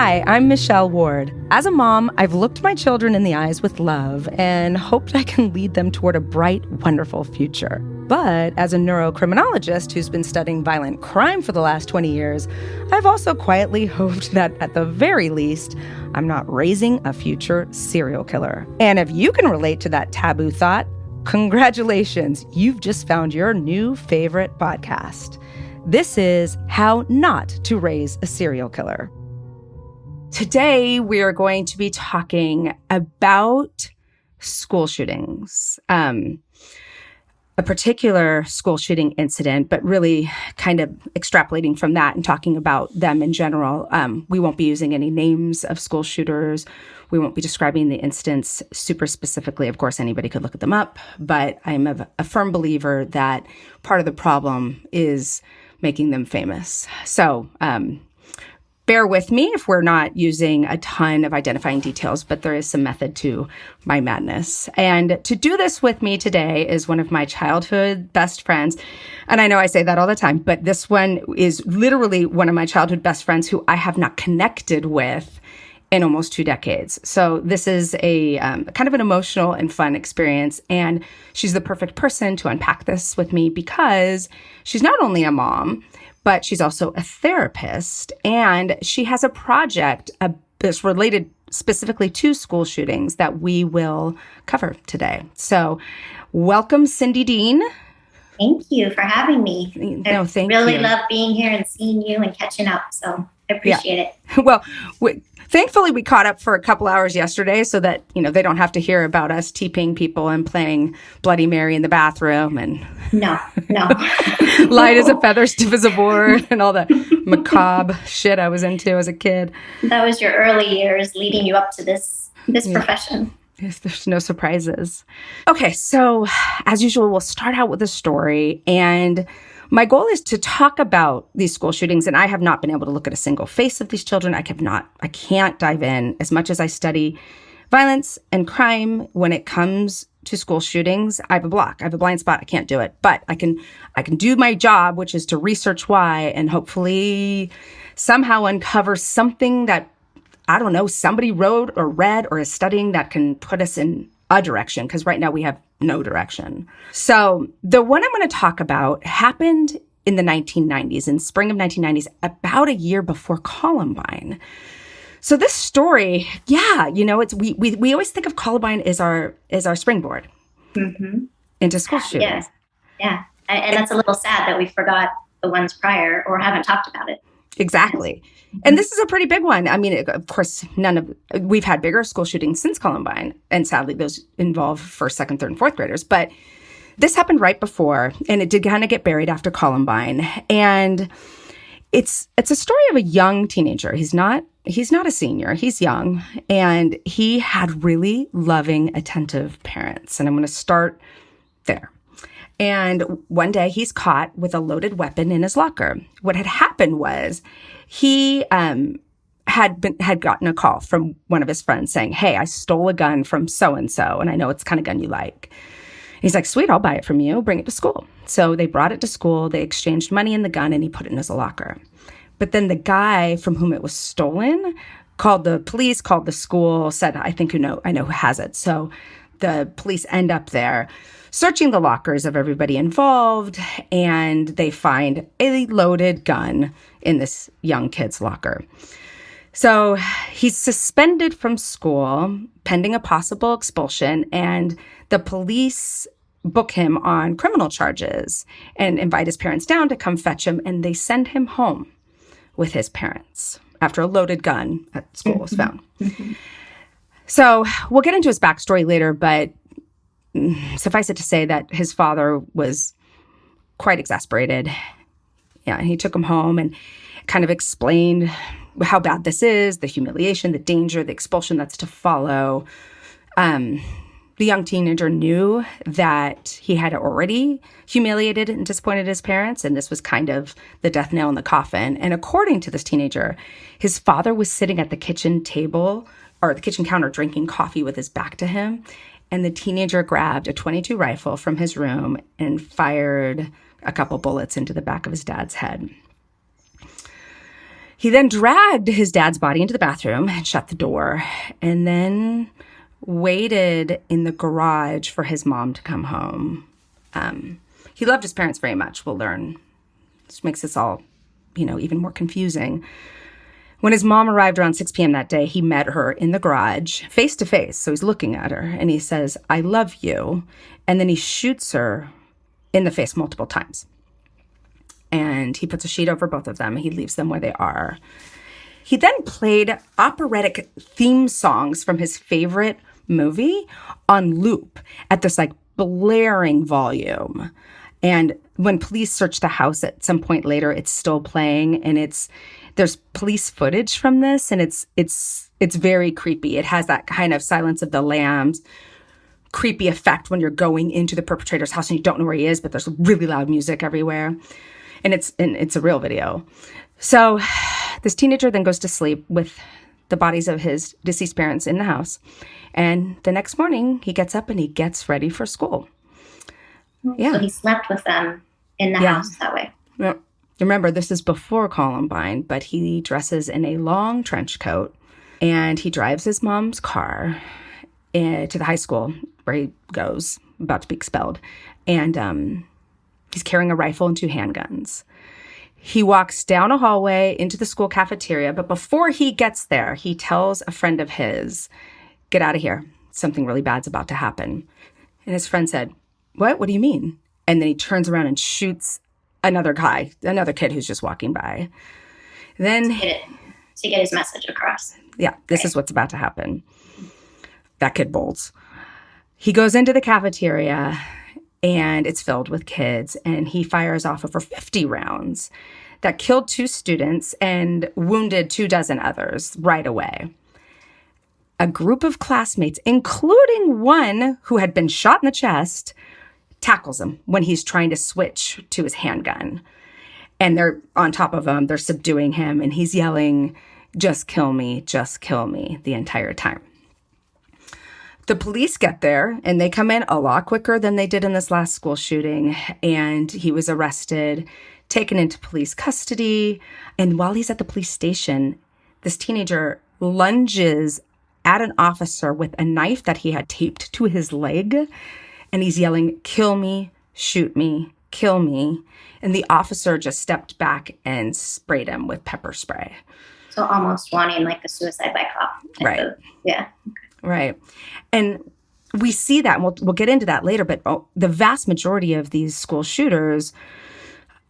Hi, I'm Michelle Ward. As a mom, I've looked my children in the eyes with love and hoped I can lead them toward a bright, wonderful future. But as a neurocriminologist who's been studying violent crime for the last 20 years, I've also quietly hoped that at the very least, I'm not raising a future serial killer. And if you can relate to that taboo thought, congratulations, you've just found your new favorite podcast. This is How Not to Raise a Serial Killer. Today, we are going to be talking about school shootings, a particular school shooting incident, but really kind of extrapolating from that and talking about them in general. We won't be using any names of school shooters. We won't be describing the incidents super specifically. Of course, anybody could look them up, but I'm a firm believer that part of the problem is making them famous. So, bear with me if we're not using a ton of identifying details, but there is some method to my madness. And to do this with me today is one of my childhood best friends. And I know I say that all the time, but this one is literally one of my childhood best friends who I have not connected with in almost 2 decades. So this is a kind of an emotional and fun experience. And she's the perfect person to unpack this with me because she's not only a mom, but she's also a therapist, and she has a project that's related specifically to school shootings that we will cover today. So welcome, Cindy Dean. Thank you for having me. No, thank you. I really you. love being here and seeing you and catching up, so I appreciate it. Well, thankfully, we caught up for a couple hours yesterday so that, they don't have to hear about us TPing people and playing Bloody Mary in the bathroom and No. light as a feather, stiff as a board, and all the macabre shit I was into as a kid. That was your early years leading you up to this profession. Yes, there's no surprises. Okay, so as usual, we'll start out with a story, and my goal is to talk about these school shootings, and I have not been able to look at a single face of these children. I can't dive in as much as I study violence and crime. When it comes to school shootings, I have a block. I have a blind spot. I can't do it, but I can do my job, which is to research why and hopefully somehow uncover something that, I don't know, somebody wrote or read or is studying that can put us in a direction, because right now we have no direction. So the one I'm going to talk about happened in the 1990s, in spring of 1990s, about a year before Columbine. So this story, it's we always think of Columbine as our springboard into school shootings. Yeah. And that's a little sad that we forgot the ones prior or haven't talked about it. Exactly. And this is a pretty big one. I mean, of course, we've had bigger school shootings since Columbine, and sadly those involve first, second, third, and fourth graders. But this happened right before, and it did kind of get buried after Columbine. And it's a story of a young teenager. He's not a senior. He's young, and he had really loving, attentive parents. And I'm going to start there. And one day he's caught with a loaded weapon in his locker. What had happened was he had gotten a call from one of his friends saying, "Hey, I stole a gun from so-and-so, and I know it's the kind of gun you like." He's like, "Sweet, I'll buy it from you. Bring it to school." So they brought it to school. They exchanged money in the gun, and he put it in his locker. But then the guy from whom it was stolen called the police, called the school, said, I know who has it. So the police end up there searching the lockers of everybody involved, and they find a loaded gun in this young kid's locker. So he's suspended from school pending a possible expulsion, and the police book him on criminal charges and invite his parents down to come fetch him, and they send him home with his parents after a loaded gun at school was found. So we'll get into his backstory later, but suffice it to say that his father was quite exasperated. Yeah, he took him home and kind of explained how bad this is, the humiliation, the danger, the expulsion that's to follow. The young teenager knew that he had already humiliated and disappointed his parents, and this was kind of the death nail in the coffin. And according to this teenager, his father was sitting at the kitchen table or the kitchen counter drinking coffee with his back to him, and the teenager grabbed a .22 rifle from his room and fired a couple bullets into the back of his dad's head. He then dragged his dad's body into the bathroom and shut the door, and then waited in the garage for his mom to come home. He loved his parents very much, we'll learn. This makes this all, even more confusing. When his mom arrived around 6 p.m. that day, he met her in the garage, face to face. So he's looking at her, and he says, "I love you." And then he shoots her in the face multiple times. And he puts a sheet over both of them. He leaves them where they are. He then played operatic theme songs from his favorite movie on loop at this blaring volume. And when police search the house at some point later, it's still playing, and there's police footage from this, and it's very creepy. It has that kind of Silence of the Lambs creepy effect when you're going into the perpetrator's house and you don't know where he is, but there's really loud music everywhere. And it's a real video. So this teenager then goes to sleep with the bodies of his deceased parents in the house. And the next morning, he gets up and he gets ready for school. Yeah. So he slept with them in the house that way. Yeah. Remember, this is before Columbine, but he dresses in a long trench coat, and he drives his mom's car to the high school where he goes, about to be expelled. And he's carrying a rifle and 2 handguns. He walks down a hallway into the school cafeteria, but before he gets there, he tells a friend of his, "Get out of here. Something really bad's about to happen." And his friend said, "What? What do you mean?" And then he turns around and shoots another kid who's just walking by. Then to get his message across. Yeah, this is what's about to happen. That kid bolts. He goes into the cafeteria, and it's filled with kids, and he fires off over 50 rounds that killed 2 students and wounded 24 others right away. A group of classmates, including one who had been shot in the chest, tackles him when he's trying to switch to his handgun. And they're on top of him, they're subduing him, and he's yelling, just kill me," the entire time. The police get there, and they come in a lot quicker than they did in this last school shooting. And he was arrested, taken into police custody. And while he's at the police station, this teenager lunges at an officer with a knife that he had taped to his leg. And he's yelling, "Kill me, shoot me, kill me." And the officer just stepped back and sprayed him with pepper spray. So almost wanting a suicide by cop. Right. Yeah. Right. And we see that, and we'll get into that later, but the vast majority of these school shooters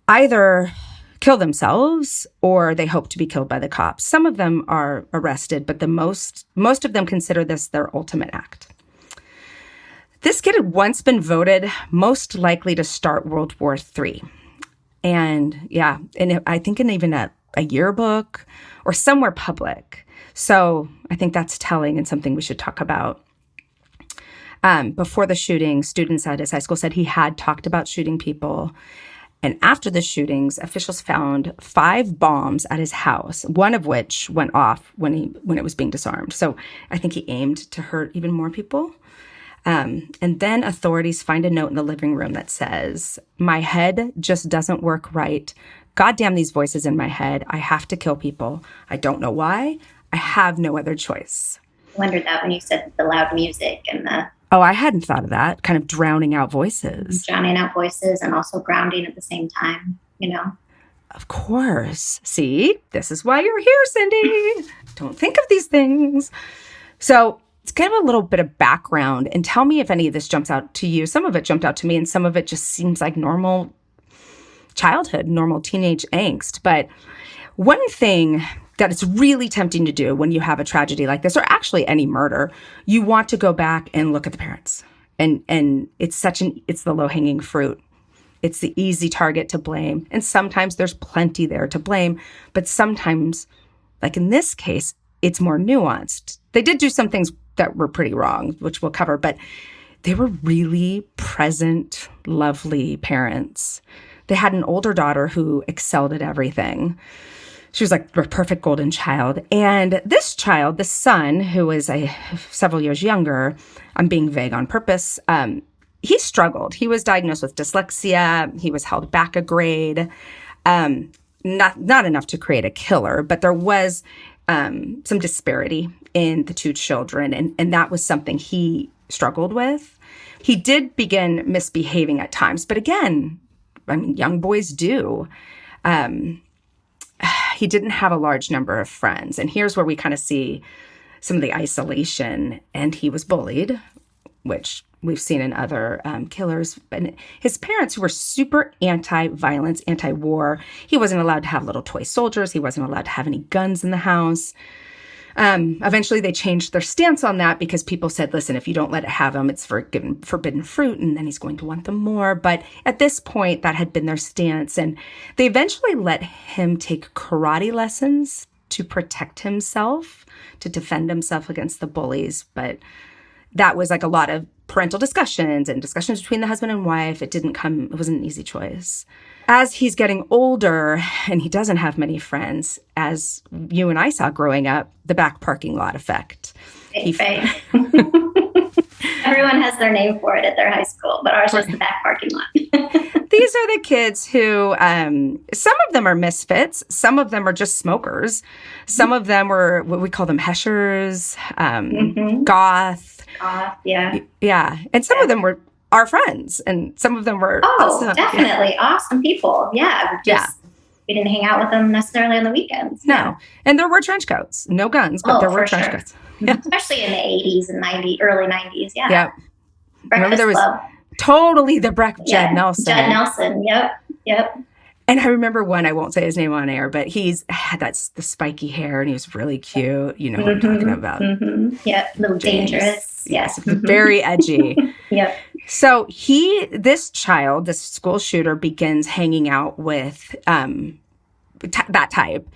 either kill themselves or they hope to be killed by the cops. Some of them are arrested, but most of them consider this their ultimate act. This kid had once been voted most likely to start World War III. And I think in even a yearbook or somewhere public. So I think that's telling and something we should talk about. Before the shooting, students at his high school said he had talked about shooting people. And after the shootings, officials found 5 bombs at his house, one of which went off when it was being disarmed. So I think he aimed to hurt even more people. And then authorities find a note in the living room that says, "My head just doesn't work right. God damn these voices in my head. I have to kill people. I don't know why. I have no other choice." I wondered that when you said the loud music and the... Oh, I hadn't thought of that. Kind of drowning out voices. Drowning out voices and also grounding at the same time, Of course. See, this is why you're here, Cindy. Don't think of these things. So it's kind of a little bit of background, and tell me if any of this jumps out to you. Some of it jumped out to me, and some of it just seems like normal childhood, normal teenage angst. But one thing that it's really tempting to do when you have a tragedy like this, or actually any murder, you want to go back and look at the parents. And it's the low-hanging fruit. It's the easy target to blame. And sometimes there's plenty there to blame. But sometimes, like in this case, it's more nuanced. They did do some things that were pretty wrong, which we'll cover, but they were really present, lovely parents. They had an older daughter who excelled at everything. She was like the perfect golden child. And this child, the son, who was several years younger, I'm being vague on purpose, he struggled. He was diagnosed with dyslexia. He was held back a grade. not enough to create a killer, but there was some disparity in the two children, and that was something he struggled with. He did begin misbehaving at times, but again, I mean, young boys do. He didn't have a large number of friends, and here's where we kind of see some of the isolation, and he was bullied, which we've seen in other killers. And his parents, who were super anti-violence, anti-war, he wasn't allowed to have little toy soldiers. He wasn't allowed to have any guns in the house. Eventually, they changed their stance on that because people said, listen, if you don't let it have him, it's forbidden fruit, and then he's going to want them more. But at this point, that had been their stance. And they eventually let him take karate lessons to protect himself, to defend himself against the bullies. But that was like a lot of parental discussions and discussions between the husband and wife. It wasn't an easy choice. As he's getting older and he doesn't have many friends, as you and I saw growing up, the back parking lot effect. Right. Everyone has their name for it at their high school, but ours was the back parking lot. These are the kids who, some of them are misfits. Some of them are just smokers. Some of them were what we call them heshers, goth. Yeah. Yeah. And some of them were our friends, and some of them were awesome. Definitely awesome people. Yeah. We didn't hang out with them necessarily on the weekends. No. Yeah. And there were trench coats. No guns, but there were trench coats. Yeah. Especially in the 80s and early 90s. Yeah. Yep. Breakfast there was Club. Totally the Judd Nelson. Judd Nelson. Yep. And I remember one, I won't say his name on air, but he's had the spiky hair and he was really cute. You know what I'm talking about. Yep. A little dangerous. Yes. Very edgy. Yep. So this school shooter, begins hanging out with that type.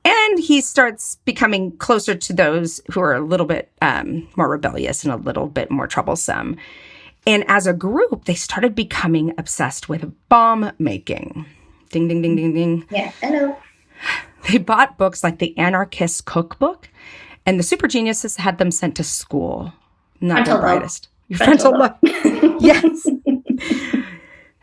And he starts becoming closer to those who are a little bit more rebellious and a little bit more troublesome. And as a group, they started becoming obsessed with bomb making. Ding, ding, ding, ding, ding. Yeah, hello. They bought books like the Anarchist Cookbook, and the super geniuses had them sent to school. Not the brightest. Your frontal lobe. Yes.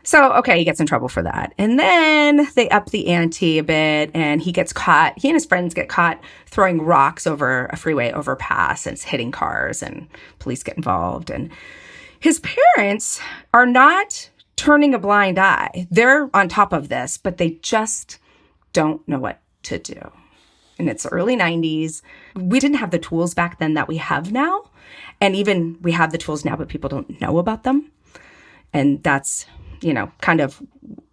So, okay, he gets in trouble for that. And then they up the ante a bit, and he and his friends get caught throwing rocks over a freeway overpass, and it's hitting cars, and police get involved. And his parents are not turning a blind eye. They're on top of this, but they just don't know what to do. And it's early 90s. We didn't have the tools back then that we have now. And even we have the tools now, but people don't know about them. And that's, kind of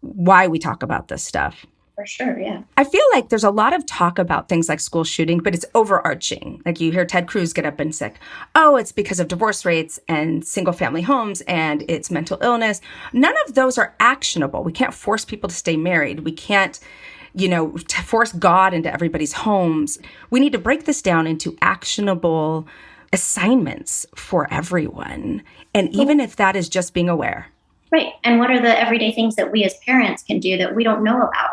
why we talk about this stuff. For sure, yeah. I feel like there's a lot of talk about things like school shooting, but it's overarching. Like you hear Ted Cruz get up and say, oh, it's because of divorce rates and single family homes and it's mental illness. None of those are actionable. We can't force people to stay married. We can't, to force God into everybody's homes. We need to break this down into actionable assignments for everyone. And even if that is just being aware. Right. And what are the everyday things that we as parents can do that we don't know about?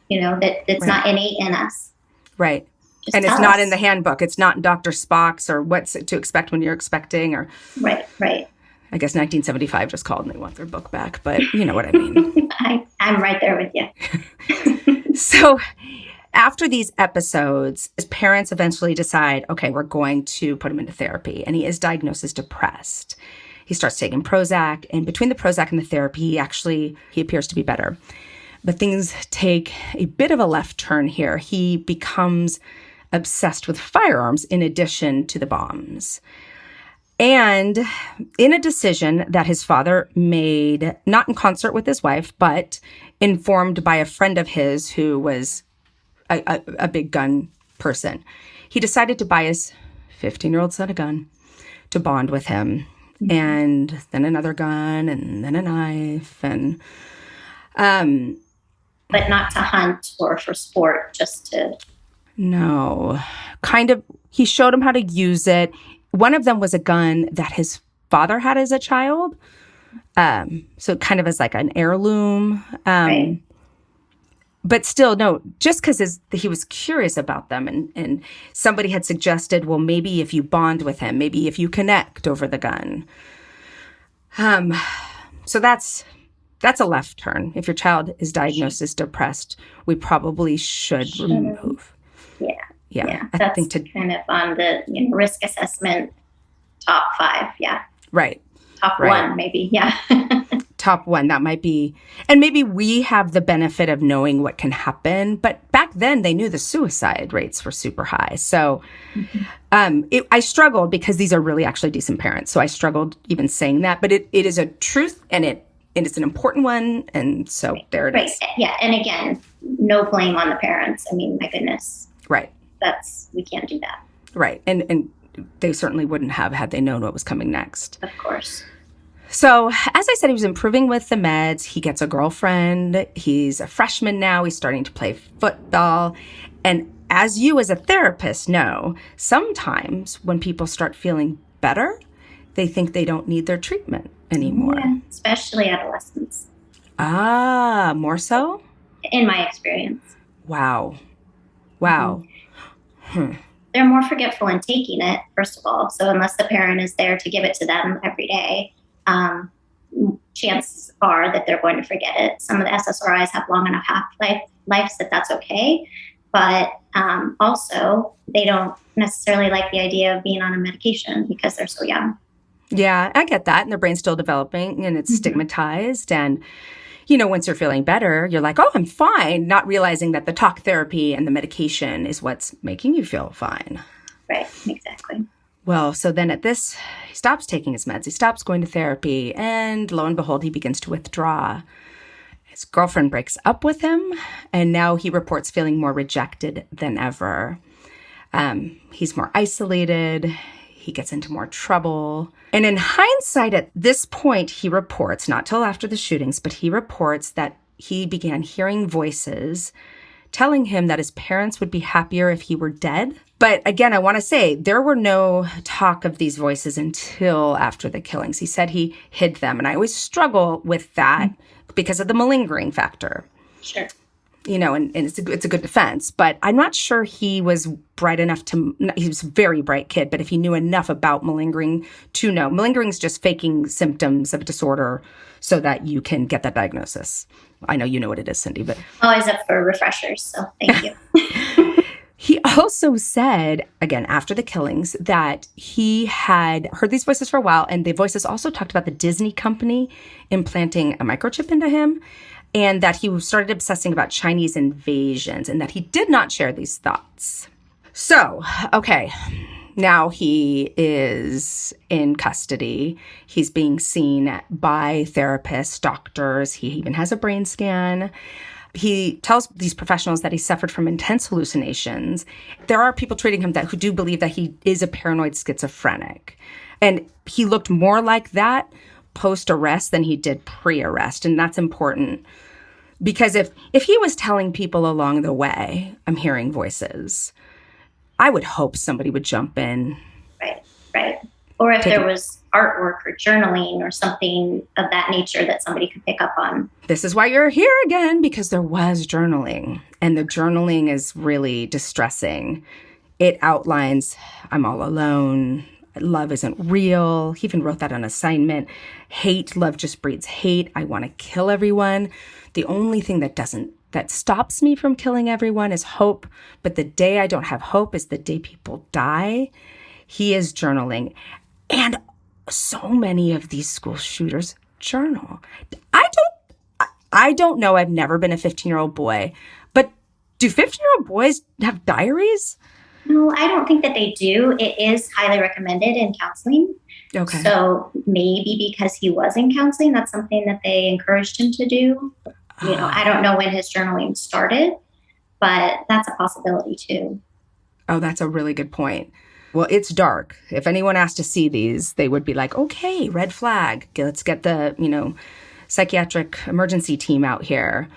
That it's not innate in us. Right. And it's not in the handbook. It's not in Dr. Spock's or what's to expect when you're expecting or. Right. I guess 1975 just called and they want their book back, but you know what I mean. I'm right there with you. So after these episodes, his parents eventually decide, okay, we're going to put him into therapy. And he is diagnosed as depressed. He starts taking Prozac, and between the Prozac and the therapy, he appears to be better. But things take a bit of a left turn here. He becomes obsessed with firearms in addition to the bombs. And in a decision that his father made, not in concert with his wife, but informed by a friend of his who was a big gun person, he decided to buy his 15-year-old son a gun to bond with him. And then another gun, and then a knife, and but not to hunt or for sport, just to. No, kind of. He showed him how to use it. One of them was a gun that his father had as a child, so kind of as like an heirloom. Right. But still, no, just because he was curious about them and somebody had suggested, well, maybe if you bond with him, maybe if you connect over the gun. So that's that's a left turn. If your child is diagnosed as depressed, we probably should remove. Yeah. I That's think kind of on the risk assessment top 5. Yeah. Right. Top 1, maybe. Yeah. Top 1, that might be. And maybe we have the benefit of knowing what can happen. But back then, they knew the suicide rates were super high. So I struggled because these are really actually decent parents. So I struggled even saying that. But it is a truth, and it's an important one. And so there it is. Yeah. And again, no blame on the parents. I mean, my goodness. Right. We can't do that. Right. And they certainly wouldn't have had they known what was coming next. Of course. So, as I said, he was improving with the meds. He gets a girlfriend. He's a freshman now. He's starting to play football. And as you as a therapist know, sometimes when people start feeling better, they think they don't need their treatment anymore. Yeah, especially adolescents. Ah, more so? In my experience. Wow. They're more forgetful in taking it, first of all. So unless the parent is there to give it to them every day, chances are that they're going to forget it. Some of the SSRIs have long enough half-lives that that's okay. But also, they don't necessarily like the idea of being on a medication because they're so young. Yeah, I get that. And their brain's still developing and it's stigmatized. And, once you're feeling better, you're like, oh, I'm fine, not realizing that the talk therapy and the medication is what's making you feel fine. Right, exactly. Well, so then he stops taking his meds. He stops going to therapy. And lo and behold, he begins to withdraw. His girlfriend breaks up with him. And now he reports feeling more rejected than ever. He's more isolated. He gets into more trouble. And in hindsight, at this point, he reports, not till after the shootings, but he reports that he began hearing voices telling him that his parents would be happier if he were dead. But again, I want to say there were no talk of these voices until after the killings. He said he hid them. And I always struggle with that because of the malingering factor. Sure. And it's a good defense. But I'm not sure he was bright enough he was a very bright kid, but if he knew enough about malingering to know. Malingering is just faking symptoms of disorder so that you can get that diagnosis. I know you know what it is, Cindy, but... Always up for refreshers, so thank you. He also said, again, after the killings, that he had heard these voices for a while, and the voices also talked about the Disney company implanting a microchip into him, and that he started obsessing about Chinese invasions, and that he did not share these thoughts. So, okay, now he is in custody. He's being seen by therapists, doctors. He even has a brain scan. He tells these professionals that he suffered from intense hallucinations. There are people treating him who do believe that he is a paranoid schizophrenic. And he looked more like that post-arrest than he did pre-arrest. And that's important because if he was telling people along the way, I'm hearing voices, I would hope somebody would jump in. Right. Or if there was artwork or journaling or something of that nature that somebody could pick up on. This is why you're here again, because there was journaling. And the journaling is really distressing. It outlines, I'm all alone. Love isn't real. He even wrote that on assignment. Love just breeds hate. I want to kill everyone. The only thing that stops me from killing everyone is hope. But the day I don't have hope is the day people die. He is journaling. And so many of these school shooters journal. I don't know. I've never been a 15-year-old boy. But do 15-year-old boys have diaries? No, I don't think that they do. It is highly recommended in counseling. Okay. So maybe because he was in counseling, that's something that they encouraged him to do. I don't know when his journaling started, but that's a possibility too. Oh, that's a really good point. Well, it's dark. If anyone asked to see these, they would be like, okay, red flag. Let's get the, psychiatric emergency team out here.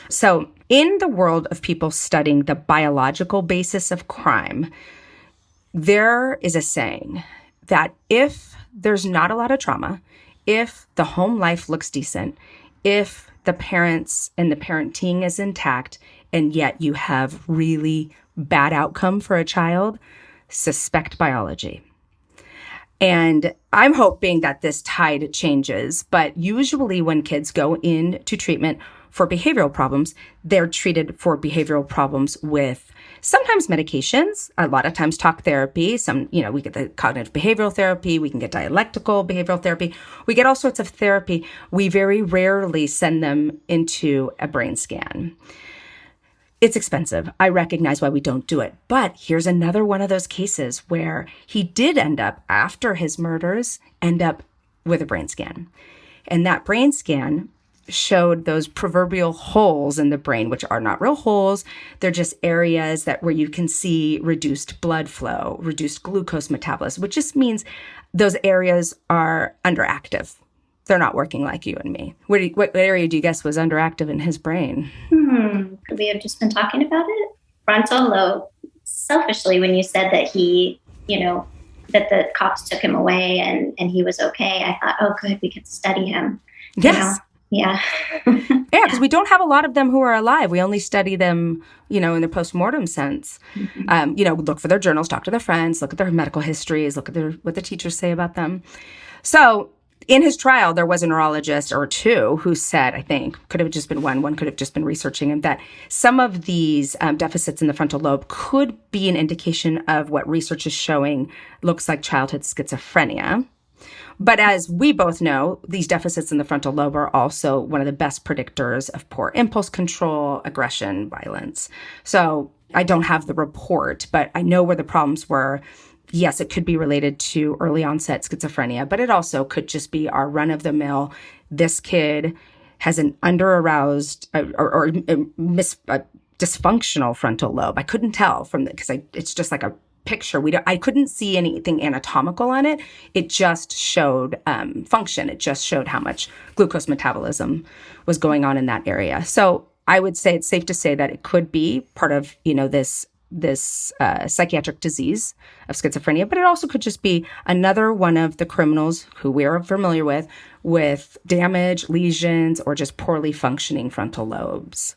So in the world of people studying the biological basis of crime, there is a saying that if there's not a lot of trauma, if the home life looks decent, if the parents and the parenting is intact, and yet you have really bad outcome for a child, suspect biology. And I'm hoping that this tide changes. But usually when kids go into treatment for behavioral problems, they're treated for behavioral problems with sometimes medications, a lot of times talk therapy. We get the cognitive behavioral therapy. We can get dialectical behavioral therapy. We get all sorts of therapy. We very rarely send them into a brain scan. It's expensive. I recognize why we don't do it. But here's another one of those cases where he did end up, after his murders, end up with a brain scan. And that brain scan showed those proverbial holes in the brain, which are not real holes. They're just areas where you can see reduced blood flow, reduced glucose metabolism, which just means those areas are underactive. They're not working like you and me. What area do you guess was underactive in his brain? Could we have just been talking about it? Frontal lobe. Selfishly, when you said that that the cops took him away and he was okay, I thought, oh, good, we could study him. Yes. Yeah. Yeah, because we don't have a lot of them who are alive. We only study them, in the postmortem sense. Mm-hmm. Look for their journals, talk to their friends, look at their medical histories, look at what the teachers say about them. So in his trial, there was a neurologist or two who said, I think, could have just been one could have just been researching him, that some of these deficits in the frontal lobe could be an indication of what research is showing looks like childhood schizophrenia. But as we both know, these deficits in the frontal lobe are also one of the best predictors of poor impulse control, aggression, violence. So I don't have the report, but I know where the problems were. Yes, it could be related to early onset schizophrenia, but it also could just be our run-of-the-mill, this kid has an under-aroused or dysfunctional frontal lobe. I couldn't tell because it's just like a picture. I couldn't see anything anatomical on it. It just showed function. It just showed how much glucose metabolism was going on in that area. So I would say it's safe to say that it could be part of, this psychiatric disease of schizophrenia, but it also could just be another one of the criminals who we're familiar with damage, lesions, or just poorly functioning frontal lobes.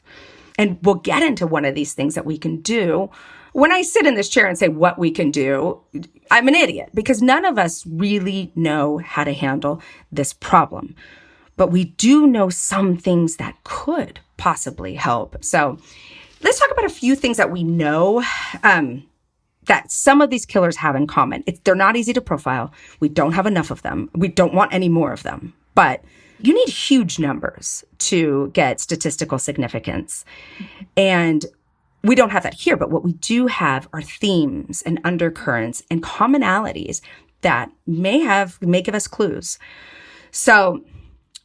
And we'll get into one of these things that we can do. When I sit in this chair and say what we can do, I'm an idiot because none of us really know how to handle this problem. But we do know some things that could possibly help. So let's talk about a few things that we know that some of these killers have in common. They're not easy to profile. We don't have enough of them. We don't want any more of them. But you need huge numbers to get statistical significance. And we don't have that here, but what we do have are themes and undercurrents and commonalities that may give us clues. So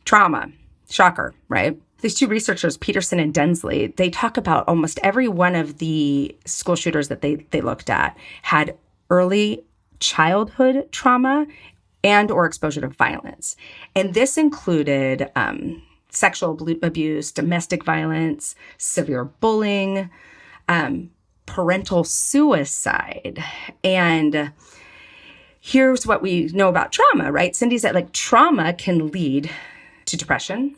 trauma, shocker, right? These two researchers, Peterson and Densley, they talk about almost every one of the school shooters that they looked at had early childhood trauma and or exposure to violence. And this included sexual abuse, domestic violence, severe bullying, parental suicide. And here's what we know about trauma, right? Cindy said, trauma can lead to depression,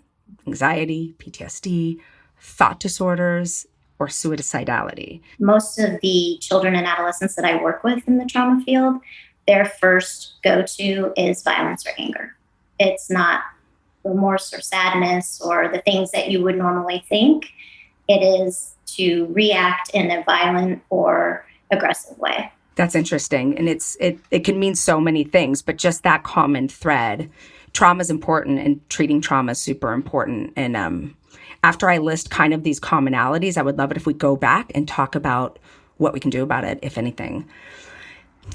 anxiety, PTSD, thought disorders, or suicidality. Most of the children and adolescents that I work with in the trauma field, their first go-to is violence or anger. It's not remorse or sadness or the things that you would normally think. It is to react in a violent or aggressive way. That's interesting. And it can mean so many things, but just that common thread. Trauma is important and treating trauma is super important. And after I list kind of these commonalities, I would love it if we go back and talk about what we can do about it, if anything.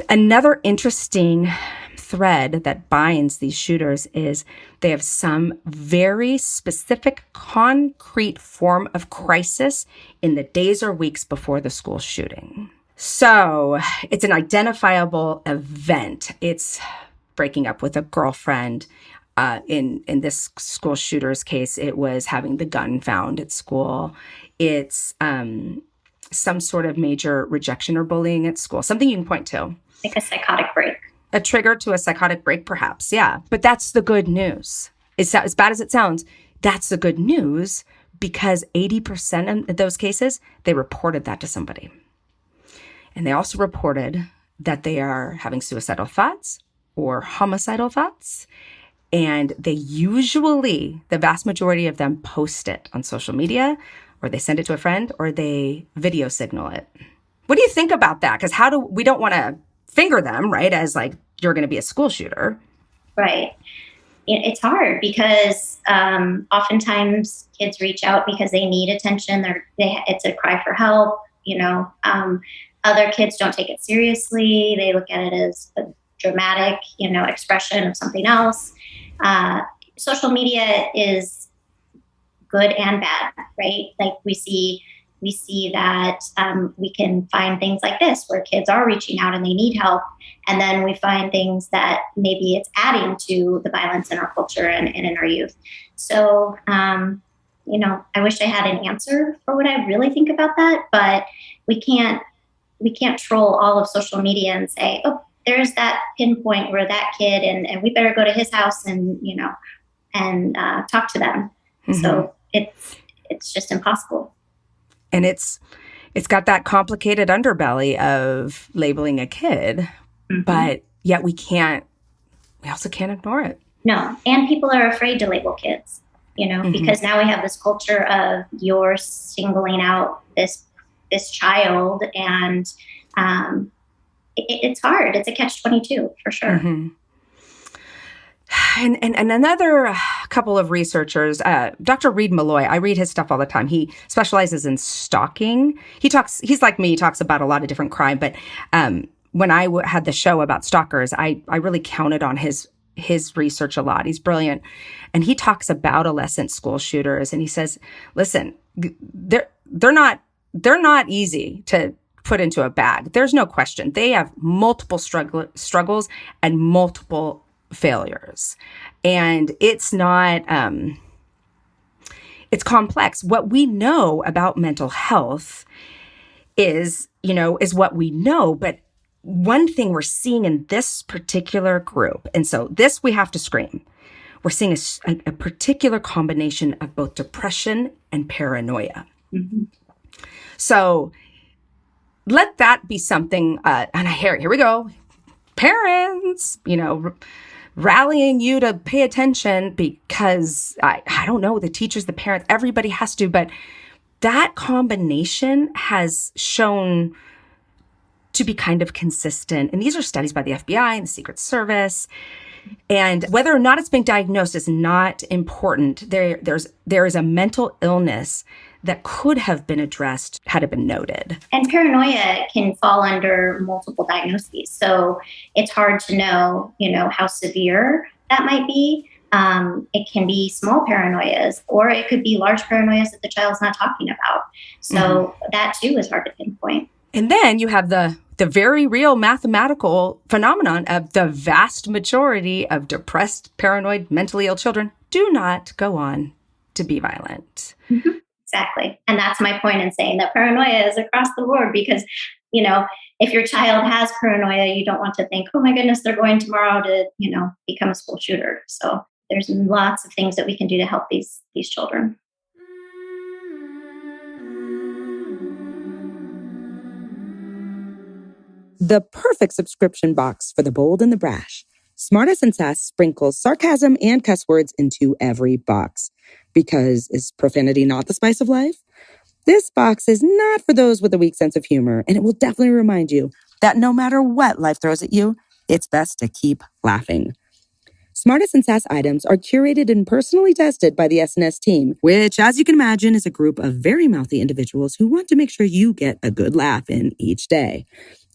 Another interesting thread that binds these shooters is they have some very specific, concrete form of crisis in the days or weeks before the school shooting. So it's an identifiable event. It's breaking up with a girlfriend. In this school shooter's case, it was having the gun found at school. It's some sort of major rejection or bullying at school, something you can point to. Like a psychotic break. A trigger to a psychotic break, perhaps, yeah. But that's the good news. It's as bad as it sounds. That's the good news because 80% of those cases, they reported that to somebody. And they also reported that they are having suicidal thoughts or homicidal thoughts. And they usually, the vast majority of them, post it on social media, or they send it to a friend, or they video signal it. What do you think about that? Because we don't want to finger them, right? As like, you're going to be a school shooter. Right. It's hard because oftentimes kids reach out because they need attention. It's a cry for help. Other kids don't take it seriously. They look at it as a dramatic, expression of something else. Social media is good and bad, right? Like we see that we can find things like this where kids are reaching out and they need help. And then we find things that maybe it's adding to the violence in our culture and in our youth. So, I wish I had an answer for what I really think about that, but we can't troll all of social media and say, oh, there's that pinpoint where that kid, and we better go to his house and talk to them. Mm-hmm. So it's just impossible. And it's got that complicated underbelly of labeling a kid, mm-hmm. but yet we also can't ignore it. No. And people are afraid to label kids, mm-hmm. because now we have this culture of you're singling out this child, and it's hard. It's a catch-22 for sure. Mm-hmm. And another couple of researchers, Dr. Reed Malloy, I read his stuff all the time. He specializes in stalking. He's like me, he talks about a lot of different crime. But when I had the show about stalkers, I really counted on his research a lot. He's brilliant. And he talks about adolescent school shooters. And he says, listen, they're not easy to put into a bag. There's no question. They have multiple struggles and multiple failures. And it's not, it's complex. What we know about mental health is what we know. But one thing we're seeing in this particular group, and so this we have to scream, we're seeing a particular combination of both depression and paranoia. Mm-hmm. So let that be something, and here we go. Parents, rallying you to pay attention, because I don't know, the teachers, the parents, everybody has to, but that combination has shown to be kind of consistent. And these are studies by the FBI and the Secret Service. And whether or not it's been diagnosed is not important. There is a mental illness that could have been addressed had it been noted. And paranoia can fall under multiple diagnoses. So it's hard to know, how severe that might be. It can be small paranoias, or it could be large paranoias that the child's not talking about. So mm-hmm. that too is hard to pinpoint. And then you have the very real mathematical phenomenon of the vast majority of depressed, paranoid, mentally ill children do not go on to be violent. Mm-hmm. Exactly. And that's my point in saying that paranoia is across the board, because, if your child has paranoia, you don't want to think, oh my goodness, they're going tomorrow to, become a school shooter. So there's lots of things that we can do to help these children. The perfect subscription box for the bold and the brash. Smartest and Sass sprinkles sarcasm and cuss words into every box. Because is profanity not the spice of life? This box is not for those with a weak sense of humor, and it will definitely remind you that no matter what life throws at you, it's best to keep laughing. Smartest and Sass items are curated and personally tested by the S&S team, which, as you can imagine, is a group of very mouthy individuals who want to make sure you get a good laugh in each day.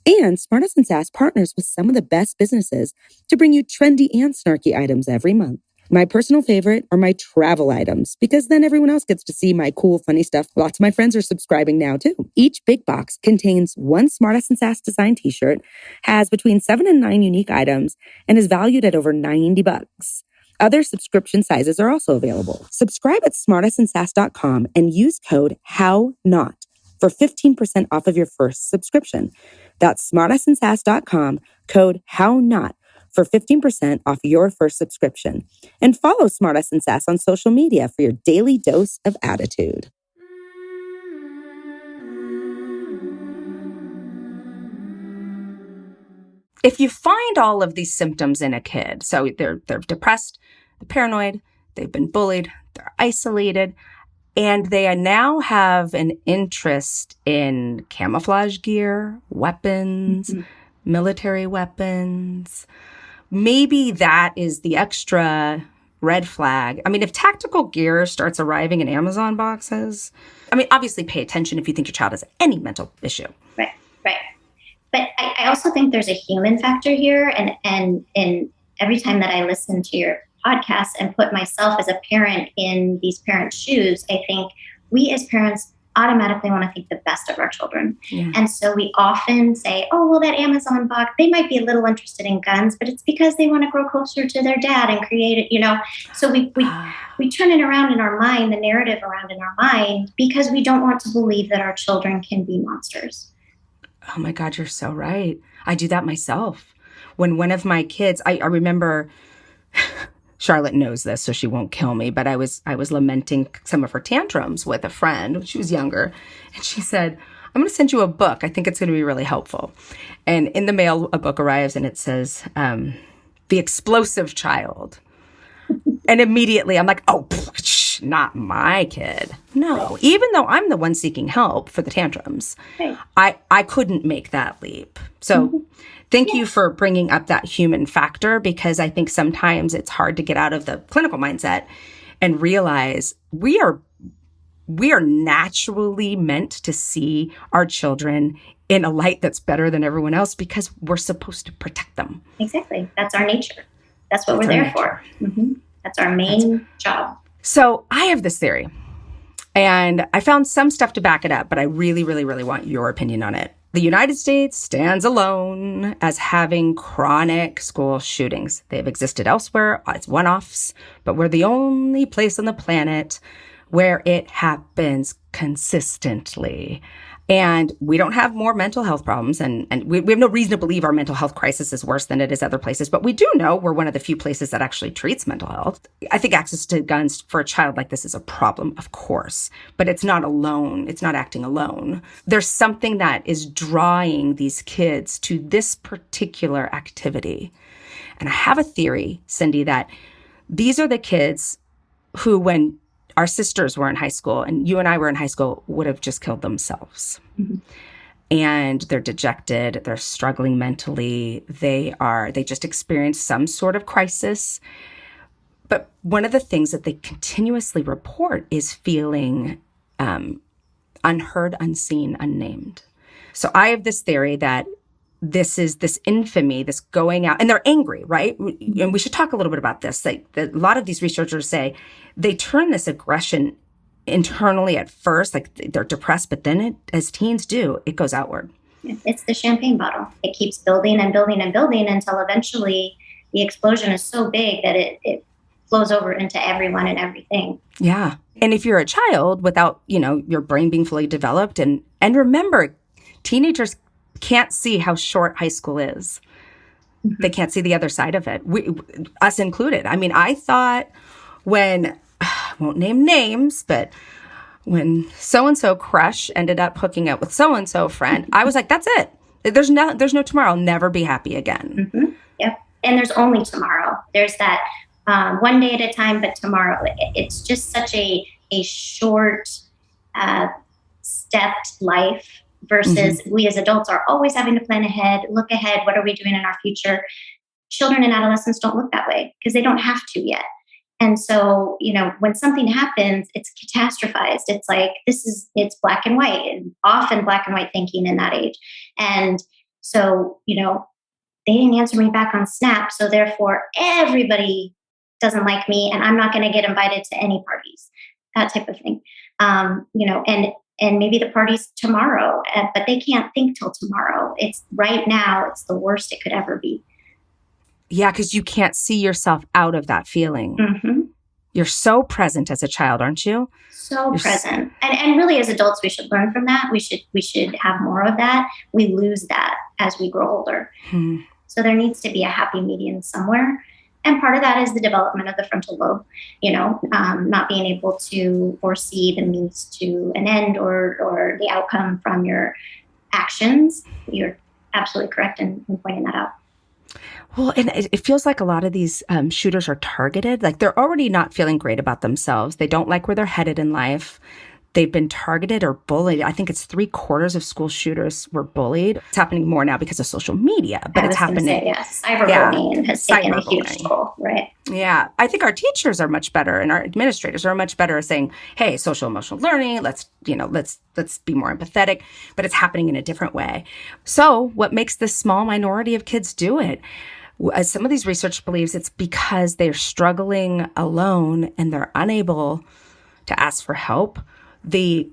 And Smartest and Sass partners with some of the best businesses to bring you trendy and snarky items every month. My personal favorite are my travel items, because then everyone else gets to see my cool, funny stuff. Lots of my friends are subscribing now, too. Each big box contains one Smartest and Sass design t-shirt, has between 7 and 9 unique items, and is valued at over $90. Other subscription sizes are also available. Subscribe at smartestandsass.com and use code HOWNOT for 15% off of your first subscription. That's smartestandsass.com, code HOWNOT for 15% off your first subscription. And follow Smartest and Sass on social media for your daily dose of attitude. if you find all of these symptoms in a kid, so they're depressed, they're paranoid, they've been bullied, they're isolated, and they now have an interest in camouflage gear, weapons, military weapons. Maybe that is the extra red flag. I mean, if tactical gear starts arriving in Amazon boxes, I mean, obviously pay attention if you think your child has any mental issue. Right. But I also think there's a human factor here. And every time that I listen to your podcast and put myself as a parent in these parents' shoes, I think we as parents automatically want to think the best of our children. Yeah. And so we often say, oh, well, that Amazon box, they might be a little interested in guns, but it's because they want to grow closer to their dad and create it, So we turn it around in our mind, the narrative around in our mind, because we don't want to believe that our children can be monsters. Oh my God, you're so right. I do that myself. When one of my kids, I remember, Charlotte knows this, so she won't kill me, but I was lamenting some of her tantrums with a friend when she was younger. And she said, I'm going to send you a book. I think it's going to be really helpful. And in the mail, a book arrives and it says, The Explosive Child. And immediately I'm like, oh, not my kid. No, even though I'm the one seeking help for the tantrums, I couldn't make that leap. So thank you for bringing up that human factor, because I think sometimes it's hard to get out of the clinical mindset and realize we are naturally meant to see our children in a light that's better than everyone else because we're supposed to protect them. Exactly. That's our nature. That's what we're there for. Mm-hmm. That's our main job. So I have this theory, and I found some stuff to back it up, but I really, really, really want your opinion on it. The United States stands alone as having chronic school shootings. They have existed elsewhere as one-offs, but we're the only place on the planet where it happens consistently. And we don't have more mental health problems, and we have no reason to believe our mental health crisis is worse than it is other places. But we do know we're one of the few places that actually treats mental health. I think access to guns for a child like this is a problem, of course, but it's not alone. It's not acting alone. There's something that is drawing these kids to this particular activity. And I have a theory, Cindy, that these are the kids who, when our sisters were in high school and you and I were in high school, would have just killed themselves. Mm-hmm. And they're dejected. They're struggling mentally. They just experienced some sort of crisis. But one of the things that they continuously report is feeling unheard, unseen, unnamed. So I have this theory that this is this infamy, this going out, and they're angry, right? And we should talk a little bit about this. A lot of these researchers say they turn this aggression internally at first, like they're depressed, but then as teens do, it goes outward. It's the champagne bottle. It keeps building and building and building until eventually the explosion is so big that it flows over into everyone and everything. Yeah. And if you're a child without, your brain being fully developed, and remember, teenagers can't see how short high school is. Mm-hmm. They can't see the other side of it, us included. I mean, I thought when, I won't name names, but when so-and-so crush ended up hooking up with so-and-so friend, I was like, that's it. There's no tomorrow. I'll never be happy again. Mm-hmm. Yep. And there's only tomorrow. There's that one day at a time, but tomorrow. It's just such a short, stepped life. Versus we as adults are always having to plan ahead, look ahead. What are we doing in our future? Children and adolescents don't look that way because they don't have to yet. And so, when something happens, it's catastrophized. It's like, it's black and white, and often black and white thinking in that age. And so, they didn't answer me back on Snap. So therefore everybody doesn't like me and I'm not going to get invited to any parties, that type of thing. And maybe the party's tomorrow, but they can't think till tomorrow. It's right now. It's the worst it could ever be. Yeah, because you can't see yourself out of that feeling. Mm-hmm. You're so present as a child, aren't you? So present. And really as adults, we should learn from that. We should have more of that. We lose that as we grow older. Hmm. So there needs to be a happy medium somewhere. And part of that is the development of the frontal lobe, not being able to foresee the means to an end or the outcome from your actions. You're absolutely correct in pointing that out. Well, and it feels like a lot of these shooters are targeted. Like they're already not feeling great about themselves. They don't like where they're headed in life. They've been targeted or bullied. I think it's 3/4 of school shooters were bullied. It's happening more now because of social media, but it's happening. Yes, cyberbullying has taken a huge toll, right? Yeah, I think our teachers are much better, and our administrators are much better at saying, "Hey, social emotional learning. Let's be more empathetic." But it's happening in a different way. So, what makes this small minority of kids do it? As some of these research believes, it's because they're struggling alone and they're unable to ask for help. They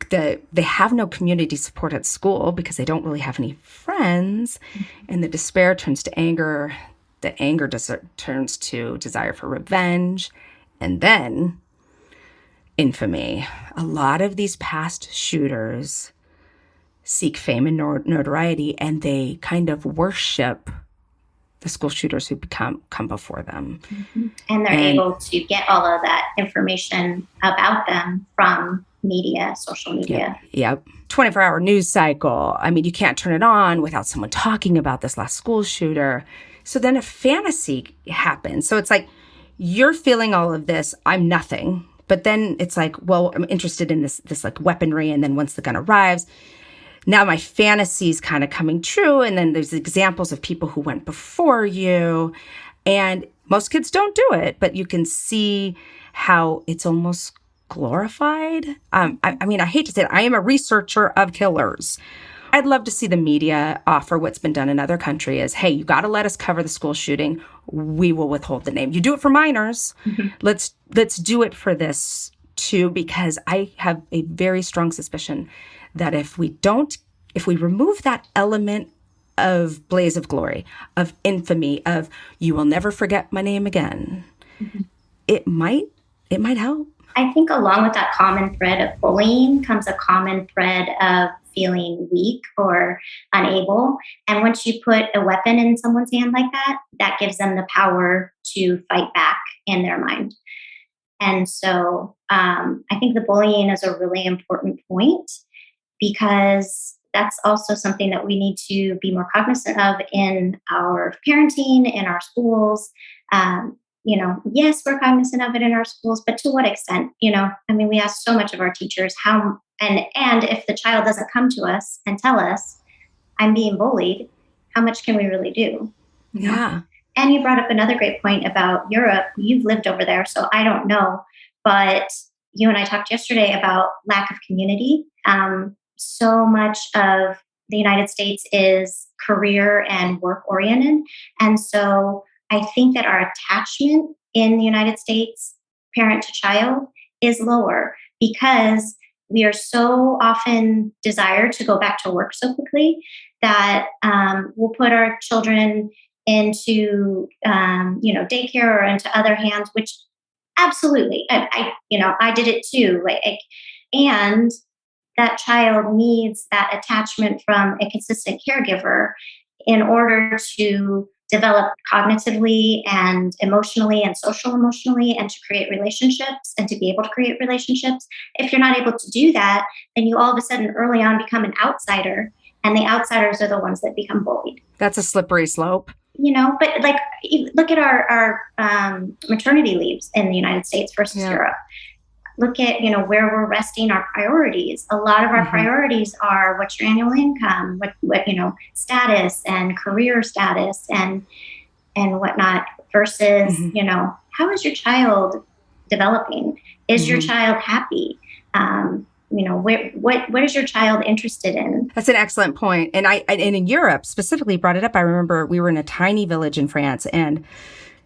have no community support at school because they don't really have any friends, and the despair turns to anger. The anger turns to desire for revenge, and then infamy. A lot of these past shooters seek fame and notoriety, and they kind of worship the school shooters who come before them. Mm-hmm. And they're able to get all of that information about them from media, social media. Yep. 24-hour news cycle. I mean, you can't turn it on without someone talking about this last school shooter. So then a fantasy happens. So it's like, you're feeling all of this, I'm nothing. But then it's like, well, I'm interested in this like weaponry. And then once the gun arrives, now my fantasy's kind of coming true. And then there's examples of people who went before you. And most kids don't do it, but you can see how it's almost glorified. I mean, I hate to say it. I am a researcher of killers. I'd love to see the media offer what's been done in other countries. Hey, you got to let us cover the school shooting. We will withhold the name. You do it for minors. Mm-hmm. Let's do it for this too, because I have a very strong suspicion that if we remove that element of blaze of glory, of infamy, of you will never forget my name again, mm-hmm. it might help. I think along with that common thread of bullying comes a common thread of feeling weak or unable. And once you put a weapon in someone's hand like that, that gives them the power to fight back in their mind. And so I think the bullying is a really important point, because that's also something that we need to be more cognizant of in our parenting, in our schools. Yes, we're cognizant of it in our schools, but to what extent? We ask so much of our teachers how, and if the child doesn't come to us and tell us, I'm being bullied, how much can we really do? Yeah. And you brought up another great point about Europe. You've lived over there, so I don't know, but you and I talked yesterday about lack of community. So much of the United States is career and work oriented. And so I think that our attachment in the United States, parent to child, is lower because we are so often desire to go back to work so quickly that we'll put our children into, daycare or into other hands, which absolutely, I did it too. And that child needs that attachment from a consistent caregiver in order to develop cognitively and emotionally and social emotionally, and to create relationships and to be able to create relationships. If you're not able to do that, then you all of a sudden early on become an outsider, and the outsiders are the ones that become bullied. That's a slippery slope. But look at our maternity leaves in the United States versus Europe. Look at, where we're resting our priorities. A lot of our mm-hmm. priorities are what's your annual income, what status and career status and whatnot versus, mm-hmm. How is your child developing? Is mm-hmm. your child happy? What is your child interested in? That's an excellent point. And in Europe specifically brought it up. I remember we were in a tiny village in France, and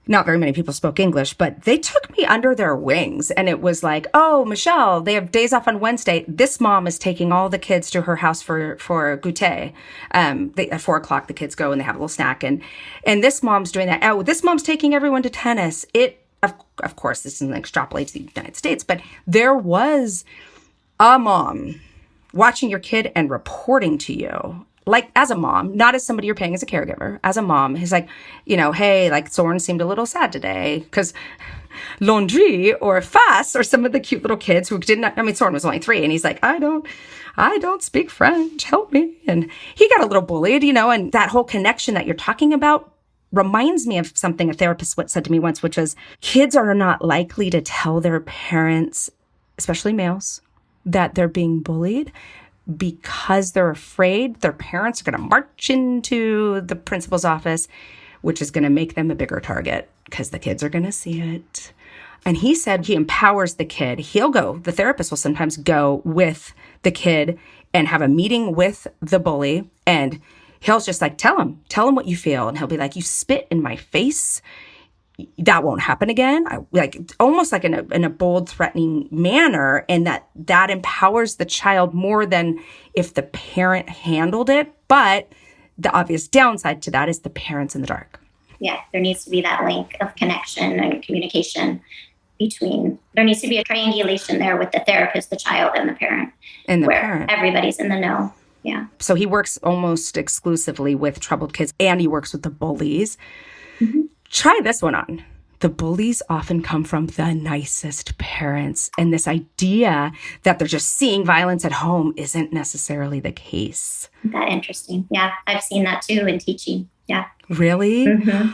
not very many people spoke English, but they took me under their wings. And it was like, oh, Michelle, they have days off on Wednesday. This mom is taking all the kids to her house for goûter. At 4:00, the kids go and they have a little snack. And this mom's doing that. Oh, this mom's taking everyone to tennis. Of course, this isn't extrapolate to the United States, but there was a mom watching your kid and reporting to you. Like as a mom, not as somebody you're paying as a caregiver, as a mom, he's like, hey, like Soren seemed a little sad today because Laundry or Fass or some of the cute little kids who Soren was only 3 and he's like, I don't speak French, help me. And he got a little bullied, and that whole connection that you're talking about reminds me of something a therapist said to me once, which was kids are not likely to tell their parents, especially males, that they're being bullied because they're afraid their parents are going to march into the principal's office, which is going to make them a bigger target because the kids are going to see it. And he said he empowers the kid. The therapist will sometimes go with the kid and have a meeting with the bully, and he'll just like, tell him what you feel. And he'll be like, you spit in my face. That won't happen again. Almost like in a bold, threatening manner. And that empowers the child more than if the parent handled it. But the obvious downside to that is the parent's in the dark. Yeah, there needs to be that link of connection and communication there needs to be a triangulation there with the therapist, the child, and the parent. Everybody's in the know. Yeah. So he works almost exclusively with troubled kids, and he works with the bullies. Mm-hmm. Try this one on. The bullies often come from the nicest parents, and this idea that they're just seeing violence at home isn't necessarily the case. That interesting. Yeah, I've seen that too in teaching. Yeah. Really? Mm-hmm.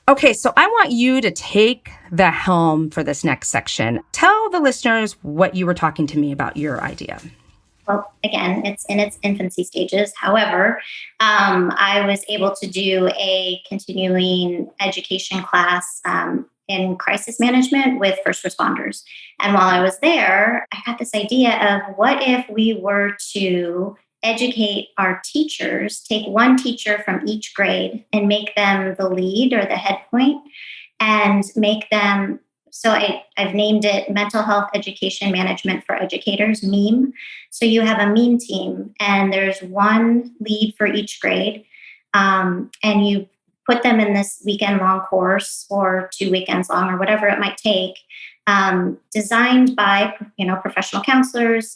Okay, so I want you to take the helm for this next section. Tell the listeners what you were talking to me about your idea. Well, again, it's in its infancy stages. However, I was able to do a continuing education class in crisis management with first responders. And while I was there, I got this idea of what if we were to educate our teachers, take one teacher from each grade and make them the lead or the head point, and make them, so I've named it Mental Health Education Management for Educators, MHEME. So you have a MHEME team, and there's one lead for each grade, and you put them in this weekend-long course or 2 weekends long or whatever it might take, designed by professional counselors,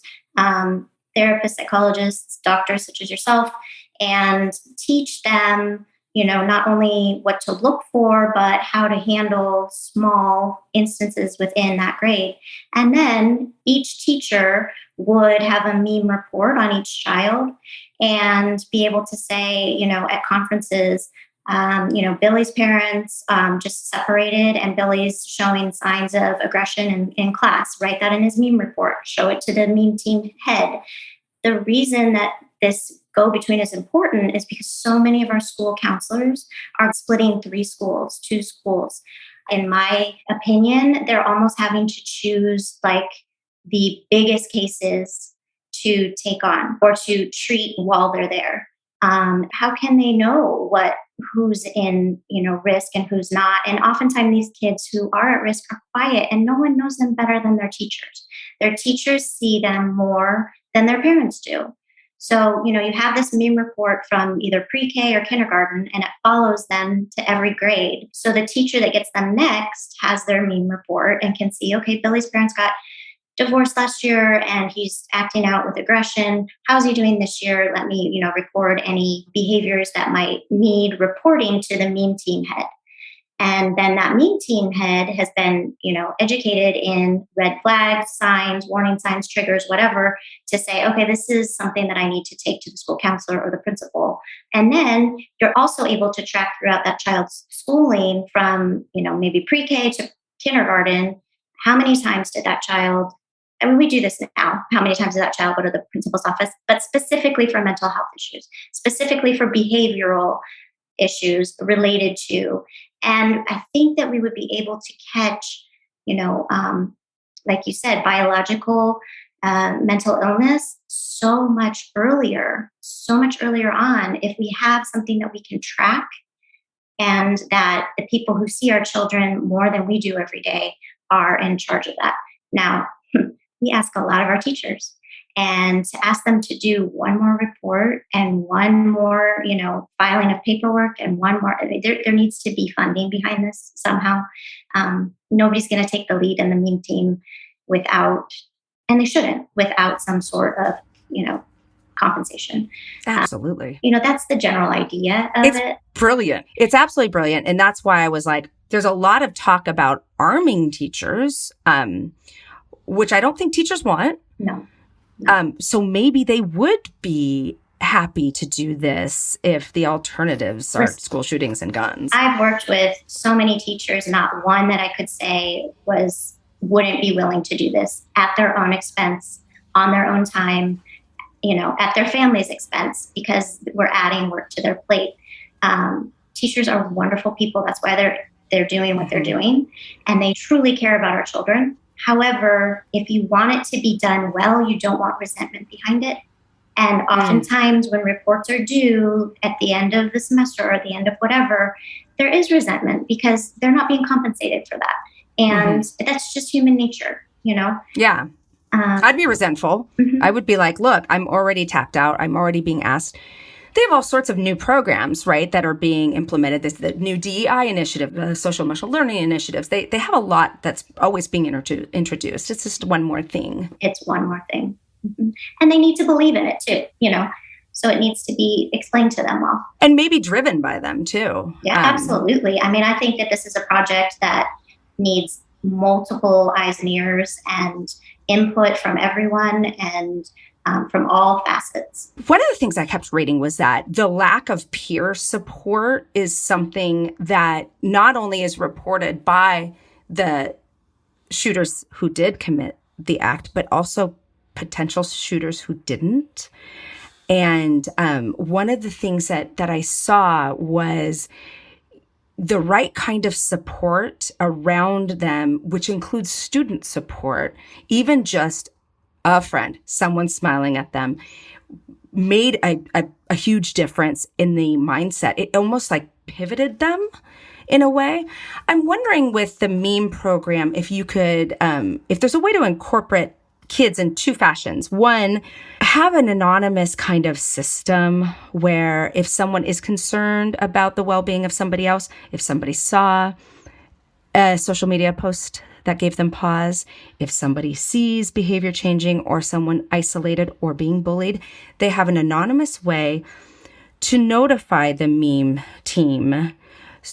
therapists, psychologists, doctors such as yourself, and teach them, not only what to look for, but how to handle small instances within that grade. And then each teacher would have a MHEME report on each child and be able to say, at conferences, Billy's parents just separated and Billy's showing signs of aggression in class. Write that in his MHEME report. Show it to the MHEME team head. The reason that this go-between is important is because so many of our school counselors are splitting 3 schools, 2 schools. In my opinion, they're almost having to choose like the biggest cases to take on or to treat while they're there. How can they know who's in, risk and who's not? And oftentimes these kids who are at risk are quiet and no one knows them better than their teachers. Their teachers see them more than their parents do. So, you have this MHEME report from either pre-K or kindergarten, and it follows them to every grade. So the teacher that gets them next has their MHEME report and can see, okay, Billy's parents got divorced last year and he's acting out with aggression. How's he doing this year? Let me, record any behaviors that might need reporting to the MHEME team head. And then that MHEME team head has been, educated in red flags, signs, warning signs, triggers, whatever, to say, okay, this is something that I need to take to the school counselor or the principal. And then you're also able to track throughout that child's schooling from, maybe pre-K to kindergarten. How many times did that child, we do this now, how many times did that child go to the principal's office, but specifically for mental health issues, specifically for behavioral issues related to. And I think that we would be able to catch, like you said, biological mental illness so much earlier on if we have something that we can track, and that the people who see our children more than we do every day are in charge of that. Now, we ask a lot of our teachers, and to ask them to do one more report and one more, filing of paperwork and one more, there needs to be funding behind this somehow. Nobody's going to take the lead in the MHEME team without, and they shouldn't, without some sort of, compensation. Absolutely. That's the general idea of it. Brilliant. It's absolutely brilliant. And that's why I was like, there's a lot of talk about arming teachers, which I don't think teachers want. No. So maybe they would be happy to do this if the alternatives are school shootings and guns? I've worked with so many teachers, not one that I could say wouldn't be willing to do this at their own expense, on their own time, at their family's expense, because we're adding work to their plate. Teachers are wonderful people. That's why they're doing what they're doing, and they truly care about our children. However, if you want it to be done well, you don't want resentment behind it. And oftentimes when reports are due at the end of the semester or at the end of whatever, there is resentment because they're not being compensated for that. And that's just human nature, Yeah. I'd be resentful. I would be like, look, I'm already tapped out. I'm already being asked. They have all sorts of new programs, right, that are being implemented. There's the new DEI initiative, the social emotional learning initiatives. They have a lot that's always being introduced. It's just one more thing. It's one more thing. And they need to believe in it too, so it needs to be explained to them well. And maybe driven by them too. Yeah, absolutely. I mean, I think that this is a project that needs multiple eyes and ears and input from everyone and from all facets. One of the things I kept reading was that the lack of peer support is something that not only is reported by the shooters who did commit the act, but also potential shooters who didn't. And one of the things that I saw was the right kind of support around them, which includes student support, even just a friend, someone smiling at them, made a huge difference in the mindset. It almost like pivoted them in a way. I'm wondering with the MHEME program, if you could, if there's a way to incorporate kids in two fashions. One, have an anonymous kind of system where if someone is concerned about the well-being of somebody else, if somebody saw a social media post that gave them pause, if somebody sees behavior changing or someone isolated or being bullied, they have an anonymous way to notify the MHEME team,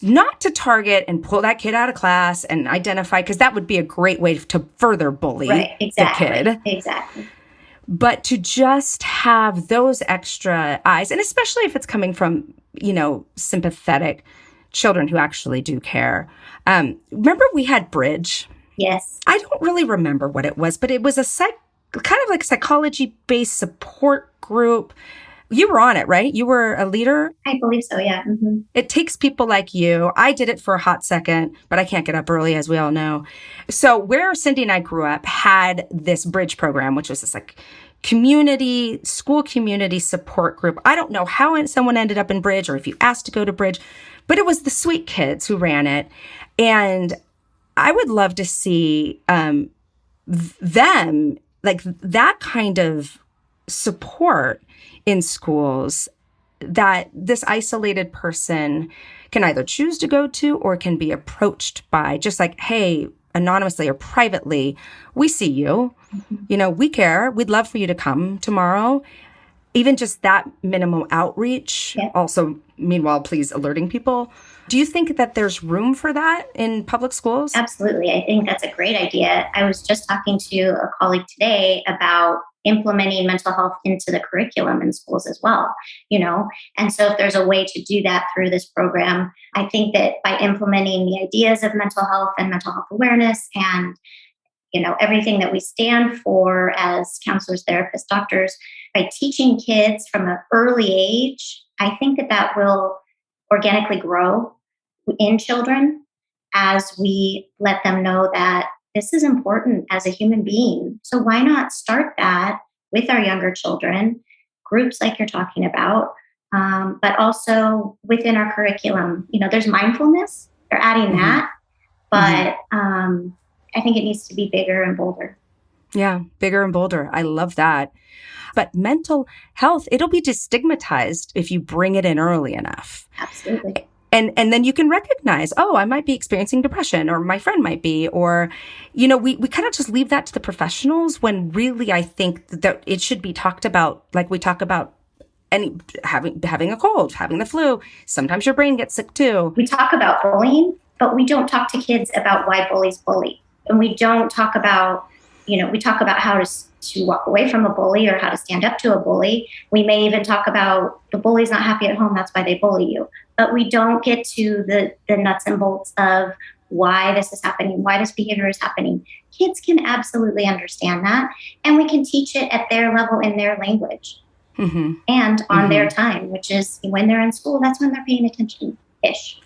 not to target and pull that kid out of class and identify, because that would be a great way to further bully the kid. Exactly. But to just have those extra eyes, and especially if it's coming from, sympathetic children who actually do care. Remember we had Bridge? Yes. I don't really remember what it was, but it was a kind of like psychology-based support group. You were on it, right? You were a leader? I believe so, yeah. Mm-hmm. It takes people like you. I did it for a hot second, but I can't get up early, as we all know. So where Cindy and I grew up had this Bridge program, which was this like school community support group. I don't know how someone ended up in Bridge or if you asked to go to Bridge, but it was the sweet kids who ran it. And I would love to see them, like that kind of support in schools that this isolated person can either choose to go to or can be approached by, just like, hey, anonymously or privately, we see you, we care. We'd love for you to come tomorrow. Even just that minimal outreach. Yeah. Also, meanwhile, please alerting people. Do you think that there's room for that in public schools? Absolutely. I think that's a great idea. I was just talking to a colleague today about implementing mental health into the curriculum in schools as well, And so if there's a way to do that through this program, I think that by implementing the ideas of mental health and mental health awareness and, everything that we stand for as counselors, therapists, doctors, by teaching kids from an early age, I think that will organically grow in children as we let them know that this is important as a human being. So why not start that with our younger children, groups like you're talking about, but also within our curriculum. There's mindfulness, they're adding that, but I think it needs to be bigger and bolder. Yeah, bigger and bolder. I love that. But mental health, it'll be destigmatized if you bring it in early enough. Absolutely. And then you can recognize, oh, I might be experiencing depression, or my friend might be, or, we kind of just leave that to the professionals, when really I think that it should be talked about like we talk about having a cold, having the flu. Sometimes your brain gets sick too. We talk about bullying, but we don't talk to kids about why bullies bully. And we don't talk about, we talk about how to to walk away from a bully or how to stand up to a bully. We may even talk about the bully's not happy at home, that's why they bully you. But we don't get to the nuts and bolts of why this is happening, why this behavior is happening. Kids can absolutely understand that, and we can teach it at their level in their language and on their time, which is when they're in school. That's when they're paying attention ish.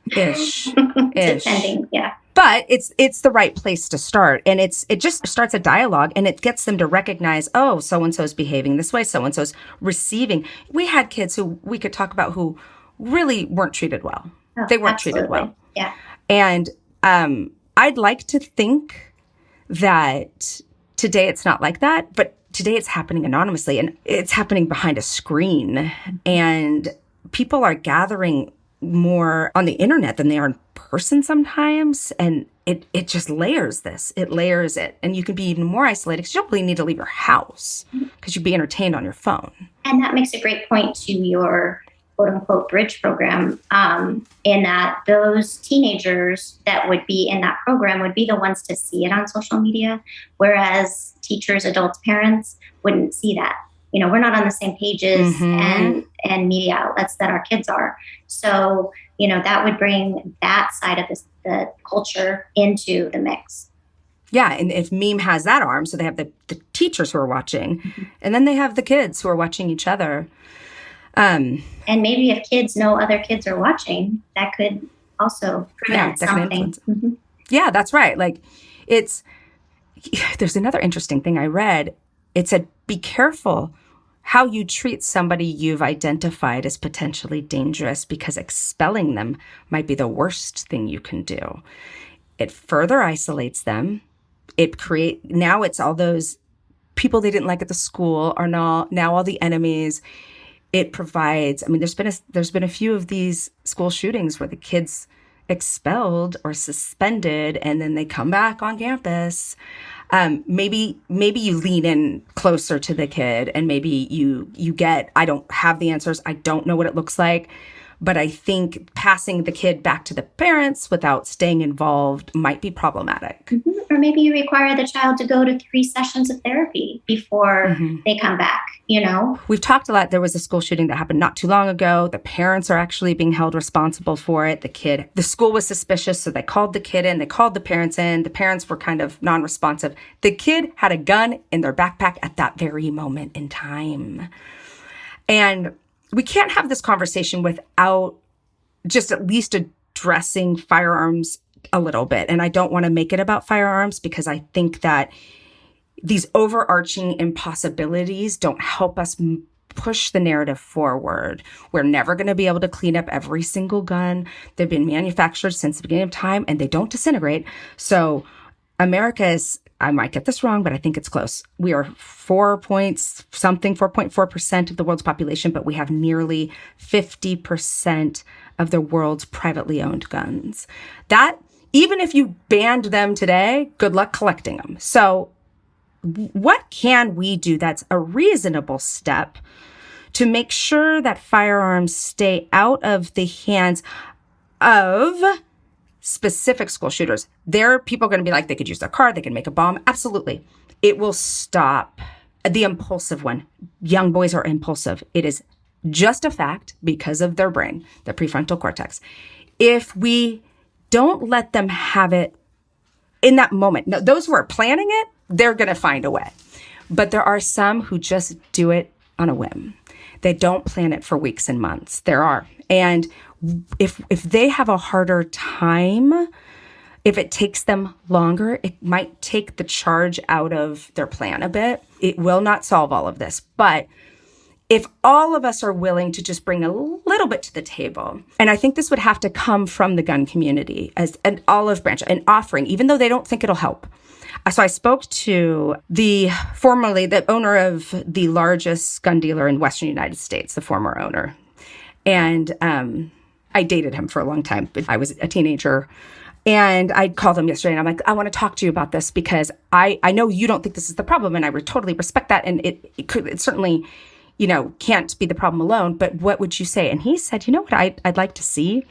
Depending, yeah. But it's the right place to start, and it just starts a dialogue, and it gets them to recognize, oh, so and so's behaving this way, so and so's receiving. We had kids who we could talk about who really weren't treated well. Oh, they weren't absolutely. treated well. Yeah. And I'd like to think that today it's not like that, but today it's happening anonymously, and it's happening behind a screen, and people are gathering more on the internet than they are in person sometimes. And it just layers this. It layers it. And you can be even more isolated because you don't really need to leave your house because you'd be entertained on your phone. And that makes a great point to your quote unquote bridge program, in that those teenagers that would be in that program would be the ones to see it on social media, whereas teachers, adults, parents wouldn't see that. You know, we're not on the same pages and media outlets that our kids are. So, you know, that would bring that side of the culture into the mix. Yeah. And if MHEME has that arm, so they have the teachers who are watching, and then they have the kids who are watching each other. And maybe if kids know other kids are watching, that could also prevent something. Yeah, that's right. Like there's another interesting thing I read. It said, be careful how you treat somebody you've identified as potentially dangerous, because expelling them might be the worst thing you can do. It further isolates them. Now it's all those people they didn't like at the school are now all the enemies. It provides, I mean, there's been a few of these school shootings where the kids expelled or suspended, and then they come back on campus. Maybe you lean in closer to the kid, and maybe you get, I don't have the answers. I don't know what it looks like. But I think passing the kid back to the parents without staying involved might be problematic. Or maybe you require the child to go to 3 sessions of therapy before they come back, you know? We've talked a lot. There was a school shooting that happened not too long ago. The parents are actually being held responsible for it. The school was suspicious, so they called the kid in. They called the parents in. The parents were kind of non-responsive. The kid had a gun in their backpack at that very moment in time. And we can't have this conversation without just at least addressing firearms a little bit. And I don't want to make it about firearms, because I think that these overarching impossibilities don't help us push the narrative forward. We're never going to be able to clean up every single gun. They've been manufactured since the beginning of time, and they don't disintegrate. So America is, I might get this wrong, but I think it's close. We are 4.4% of the world's population, but we have nearly 50% of the world's privately owned guns. That, even if you banned them today, good luck collecting them. So what can we do that's a reasonable step to make sure that firearms stay out of the hands of specific school shooters? There are people going to be like, they could use their car, they can make a bomb. Absolutely. It will stop the impulsive one. Young boys are impulsive. It is just a fact because of their brain, the prefrontal cortex. If we don't let them have it in that moment, now, those who are planning it, they're going to find a way. But there are some who just do it on a whim. They don't plan it for weeks and months. There are. And if they have a harder time, if it takes them longer, it might take the charge out of their plan a bit. It will not solve all of this. But if all of us are willing to just bring a little bit to the table, and I think this would have to come from the gun community as an olive branch, an offering, even though they don't think it'll help. So I spoke to formerly the owner of the largest gun dealer in Western United States, the former owner. And I dated him for a long time, but I was a teenager. And I called him yesterday, and I'm like, I want to talk to you about this, because I know you don't think this is the problem, and I would totally respect that. And it certainly, can't be the problem alone. But what would you say? And he said, you know what I'd like to see?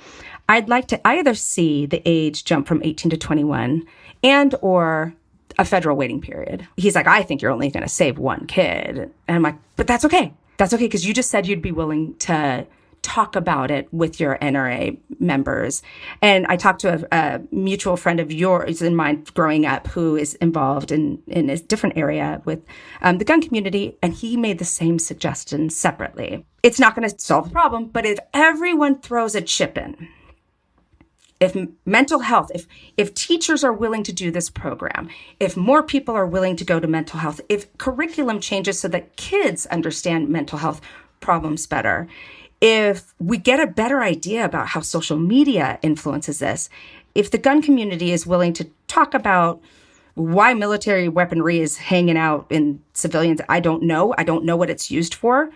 I'd like to either see the age jump from 18 to 21, and or a federal waiting period. He's like, I think you're only going to save one kid. And I'm like, but that's okay. That's okay, because you just said you'd be willing to talk about it with your NRA members. And I talked to a mutual friend of yours and mine growing up who is involved in a different area with the gun community. And he made the same suggestion separately. It's not going to solve the problem, but if everyone throws a chip in, if mental health, if teachers are willing to do this program, if more people are willing to go to mental health, if curriculum changes so that kids understand mental health problems better, if we get a better idea about how social media influences this, if the gun community is willing to talk about why military weaponry is hanging out in civilians, I don't know. I don't know what it's used for.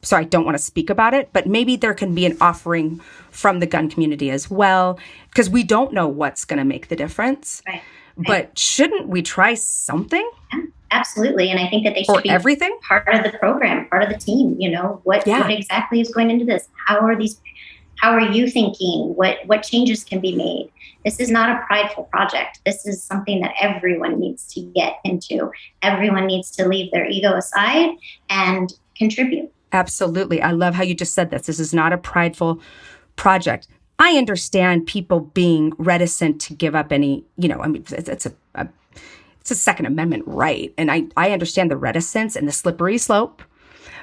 So I don't want to speak about it, but maybe there can be an offering from the gun community as well, because we don't know what's going to make the difference. Right. But shouldn't we try something? Yeah, absolutely. And I think that they should be everything part of the program, part of the team. What exactly is going into this? How are you thinking? What changes can be made? This is not a prideful project. This is something that everyone needs to get into. Everyone needs to leave their ego aside and contribute. Absolutely. I love how you just said this. This is not a prideful project. I understand people being reticent to give up any, it's a Second Amendment right. And I understand the reticence and the slippery slope.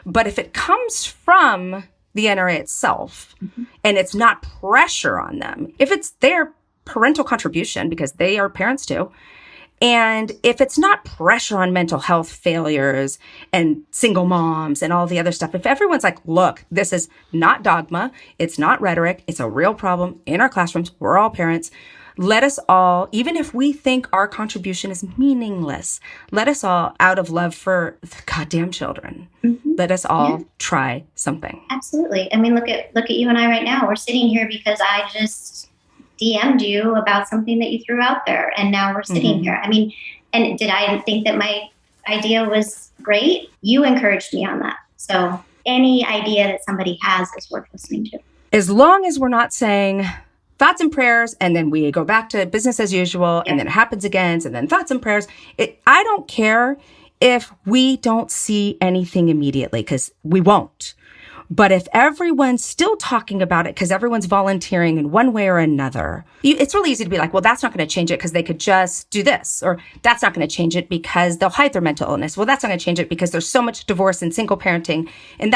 But if it comes from the NRA itself, and it's not pressure on them, if it's their parental contribution, because they are parents too, and if it's not pressure on mental health failures and single moms and all the other stuff, if everyone's like, look, this is not dogma, it's not rhetoric, it's a real problem in our classrooms, we're all parents, let us all, even if we think our contribution is meaningless, let us all, out of love for the goddamn children, let us all try something. Absolutely. I mean, look at you and I right now. We're sitting here because I just DM'd you about something that you threw out there, and now we're sitting here. I mean, and did I think that my idea was great? You encouraged me on that. So any idea that somebody has is worth listening to. As long as we're not saying thoughts and prayers, and then we go back to business as usual, and then it happens again, and then thoughts and prayers. I don't care if we don't see anything immediately, because we won't. But if everyone's still talking about it because everyone's volunteering in one way or another, it's really easy to be like, well, that's not going to change it because they could just do this. Or that's not going to change it because they'll hide their mental illness. Well, that's not going to change it because there's so much divorce and single parenting. And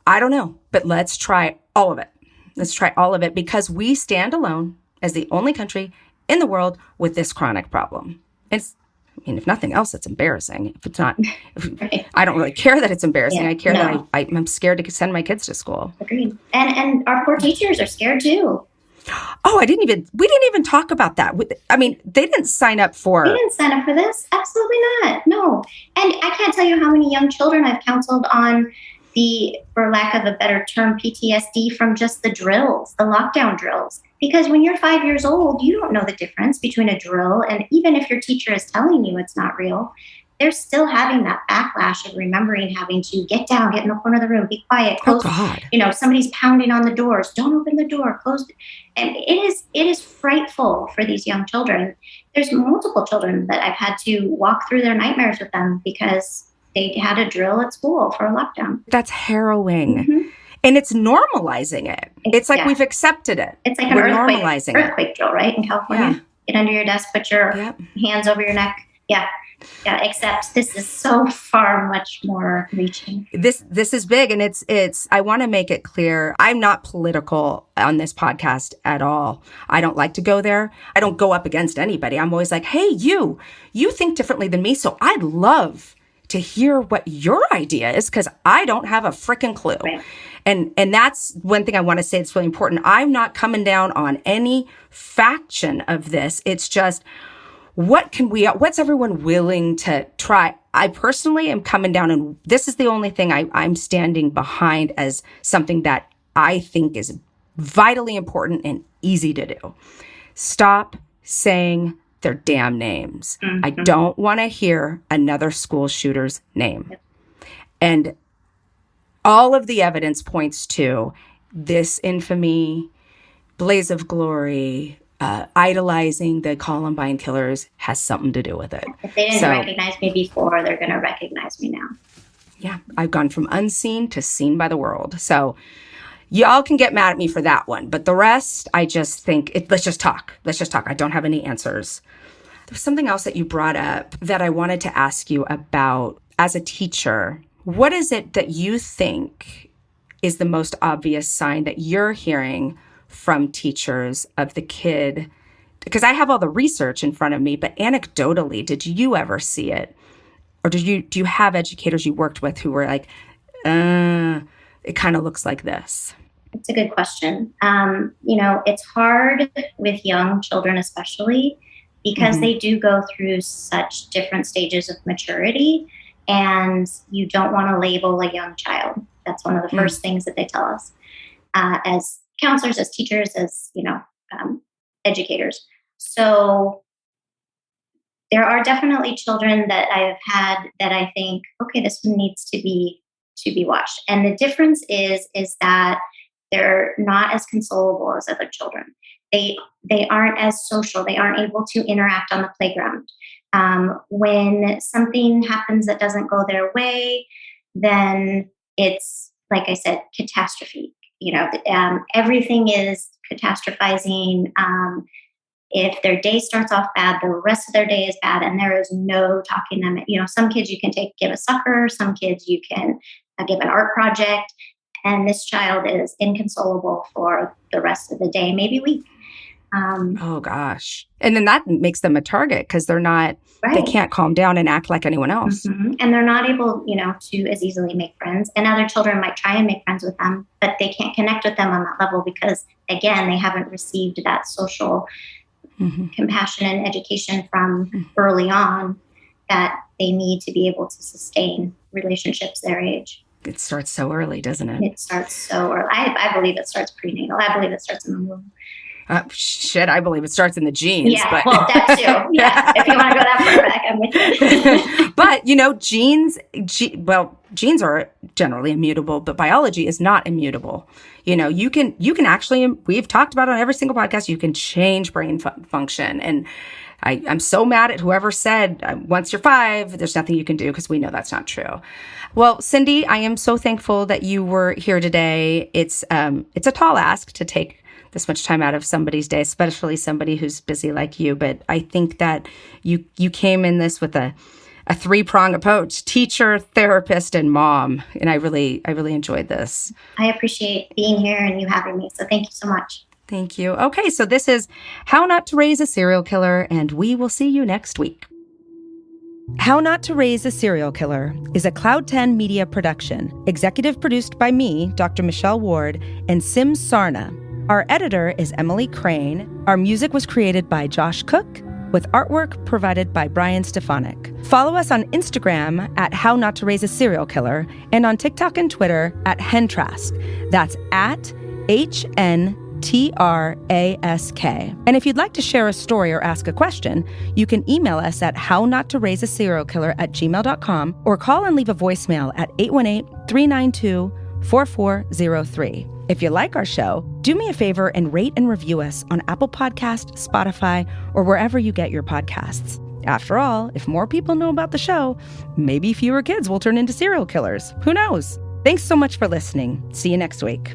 I don't know, but let's try all of it. Let's try all of it, because we stand alone as the only country in the world with this chronic problem. If nothing else, it's embarrassing. If it's not, I don't really care that it's embarrassing. I care that I'm scared to send my kids to school. Agreed. And our poor teachers are scared too. Oh, we didn't even talk about that. They didn't sign up for. They didn't sign up for this. Absolutely not. No. And I can't tell you how many young children I've counseled on for lack of a better term, PTSD from just the drills, the lockdown drills. Because when you're 5 years old, you don't know the difference between a drill. And even if your teacher is telling you it's not real, they're still having that backlash of remembering having to get down, get in the corner of the room, be quiet, close. Oh, God. Somebody's pounding on the doors. Don't open the door, close. And it is frightful for these young children. There's multiple children that I've had to walk through their nightmares with them because they had a drill at school for a lockdown. That's harrowing. And it's normalizing it. It's like we've accepted it. It's like an earthquake drill, right? In California. Yeah. Get under your desk, put your hands over your neck. Yeah. Yeah, except this is so far much more reaching. This is big, and it's I want to make it clear, I'm not political on this podcast at all. I don't like to go there. I don't go up against anybody. I'm always like, hey, you think differently than me, so I'd love to hear what your idea is, because I don't have a freaking clue. Right. And that's one thing I want to say that's really important. I'm not coming down on any faction of this. It's just, what's everyone willing to try? I personally am coming down, and this is the only thing I'm standing behind as something that I think is vitally important and easy to do. Stop saying their damn names. I don't want to hear another school shooter's name. And all of the evidence points to this infamy, blaze of glory, idolizing the Columbine killers has something to do with it. If they didn't recognize me before, they're going to recognize me now. Yeah, I've gone from unseen to seen by the world. So y'all can get mad at me for that one. But the rest, I just think, let's just talk. Let's just talk. I don't have any answers. There's something else that you brought up that I wanted to ask you about as a teacher. What is it that you think is the most obvious sign that you're hearing from teachers of the kid? Because I have all the research in front of me, but anecdotally, did you ever see it? Or do you have educators you worked with who were like, it kind of looks like this? It's a good question. It's hard with young children, especially because they do go through such different stages of maturity, and you don't want to label a young child. That's one of the first things that they tell us as counselors, as teachers, as, educators. So there are definitely children that I've had that I think, okay, this one needs to be watched. And the difference is that they're not as consolable as other children. They aren't as social. They aren't able to interact on the playground. When something happens that doesn't go their way, then it's, like I said, catastrophe. Everything is catastrophizing. If their day starts off bad, the rest of their day is bad, and there is no talking them. Some kids you can give a sucker, some kids you can give an art project, and this child is inconsolable for the rest of the day, maybe week. Oh gosh. And then that makes them a target because they're not, they can't calm down and act like anyone else. And they're not able, to as easily make friends. And other children might try and make friends with them, but they can't connect with them on that level because, again, they haven't received that social compassion and education from early on that they need to be able to sustain relationships their age. It starts so early, doesn't it? It starts so early. I believe it starts prenatal. I believe it starts in the womb. I believe it starts in the genes. Yeah, but... well, that too. Yeah, if you want to go that far back, I'm with you. But, genes are generally immutable, but biology is not immutable. You can actually, we've talked about it on every single podcast, you can change brain function. And I'm so mad at whoever said once you're 5, there's nothing you can do, because we know that's not true. Well, Cindy, I am so thankful that you were here today. It's a tall ask to take this much time out of somebody's day, especially somebody who's busy like you. But I think that you came in this with a 3-prong approach: teacher, therapist, and mom. And I really enjoyed this. I appreciate being here and you having me. So thank you so much. Thank you. Okay, so this is How Not to Raise a Serial Killer, and we will see you next week. How Not to Raise a Serial Killer is a Cloud 10 media production, executive produced by me, Dr. Michelle Ward, and Sim Sarna. Our editor is Emily Crane. Our music was created by Josh Cook, with artwork provided by Brian Stefanik. Follow us on Instagram at How Not to Raise a Serial Killer, and on TikTok and Twitter at Hentrask. That's at HNTRASK. And if you'd like to share a story or ask a question, you can email us at hownottoraiseaserialkiller@gmail.com or call and leave a voicemail at 818-392-4403. If you like our show, do me a favor and rate and review us on Apple Podcasts, Spotify, or wherever you get your podcasts. After all, if more people know about the show, maybe fewer kids will turn into serial killers. Who knows? Thanks so much for listening. See you next week.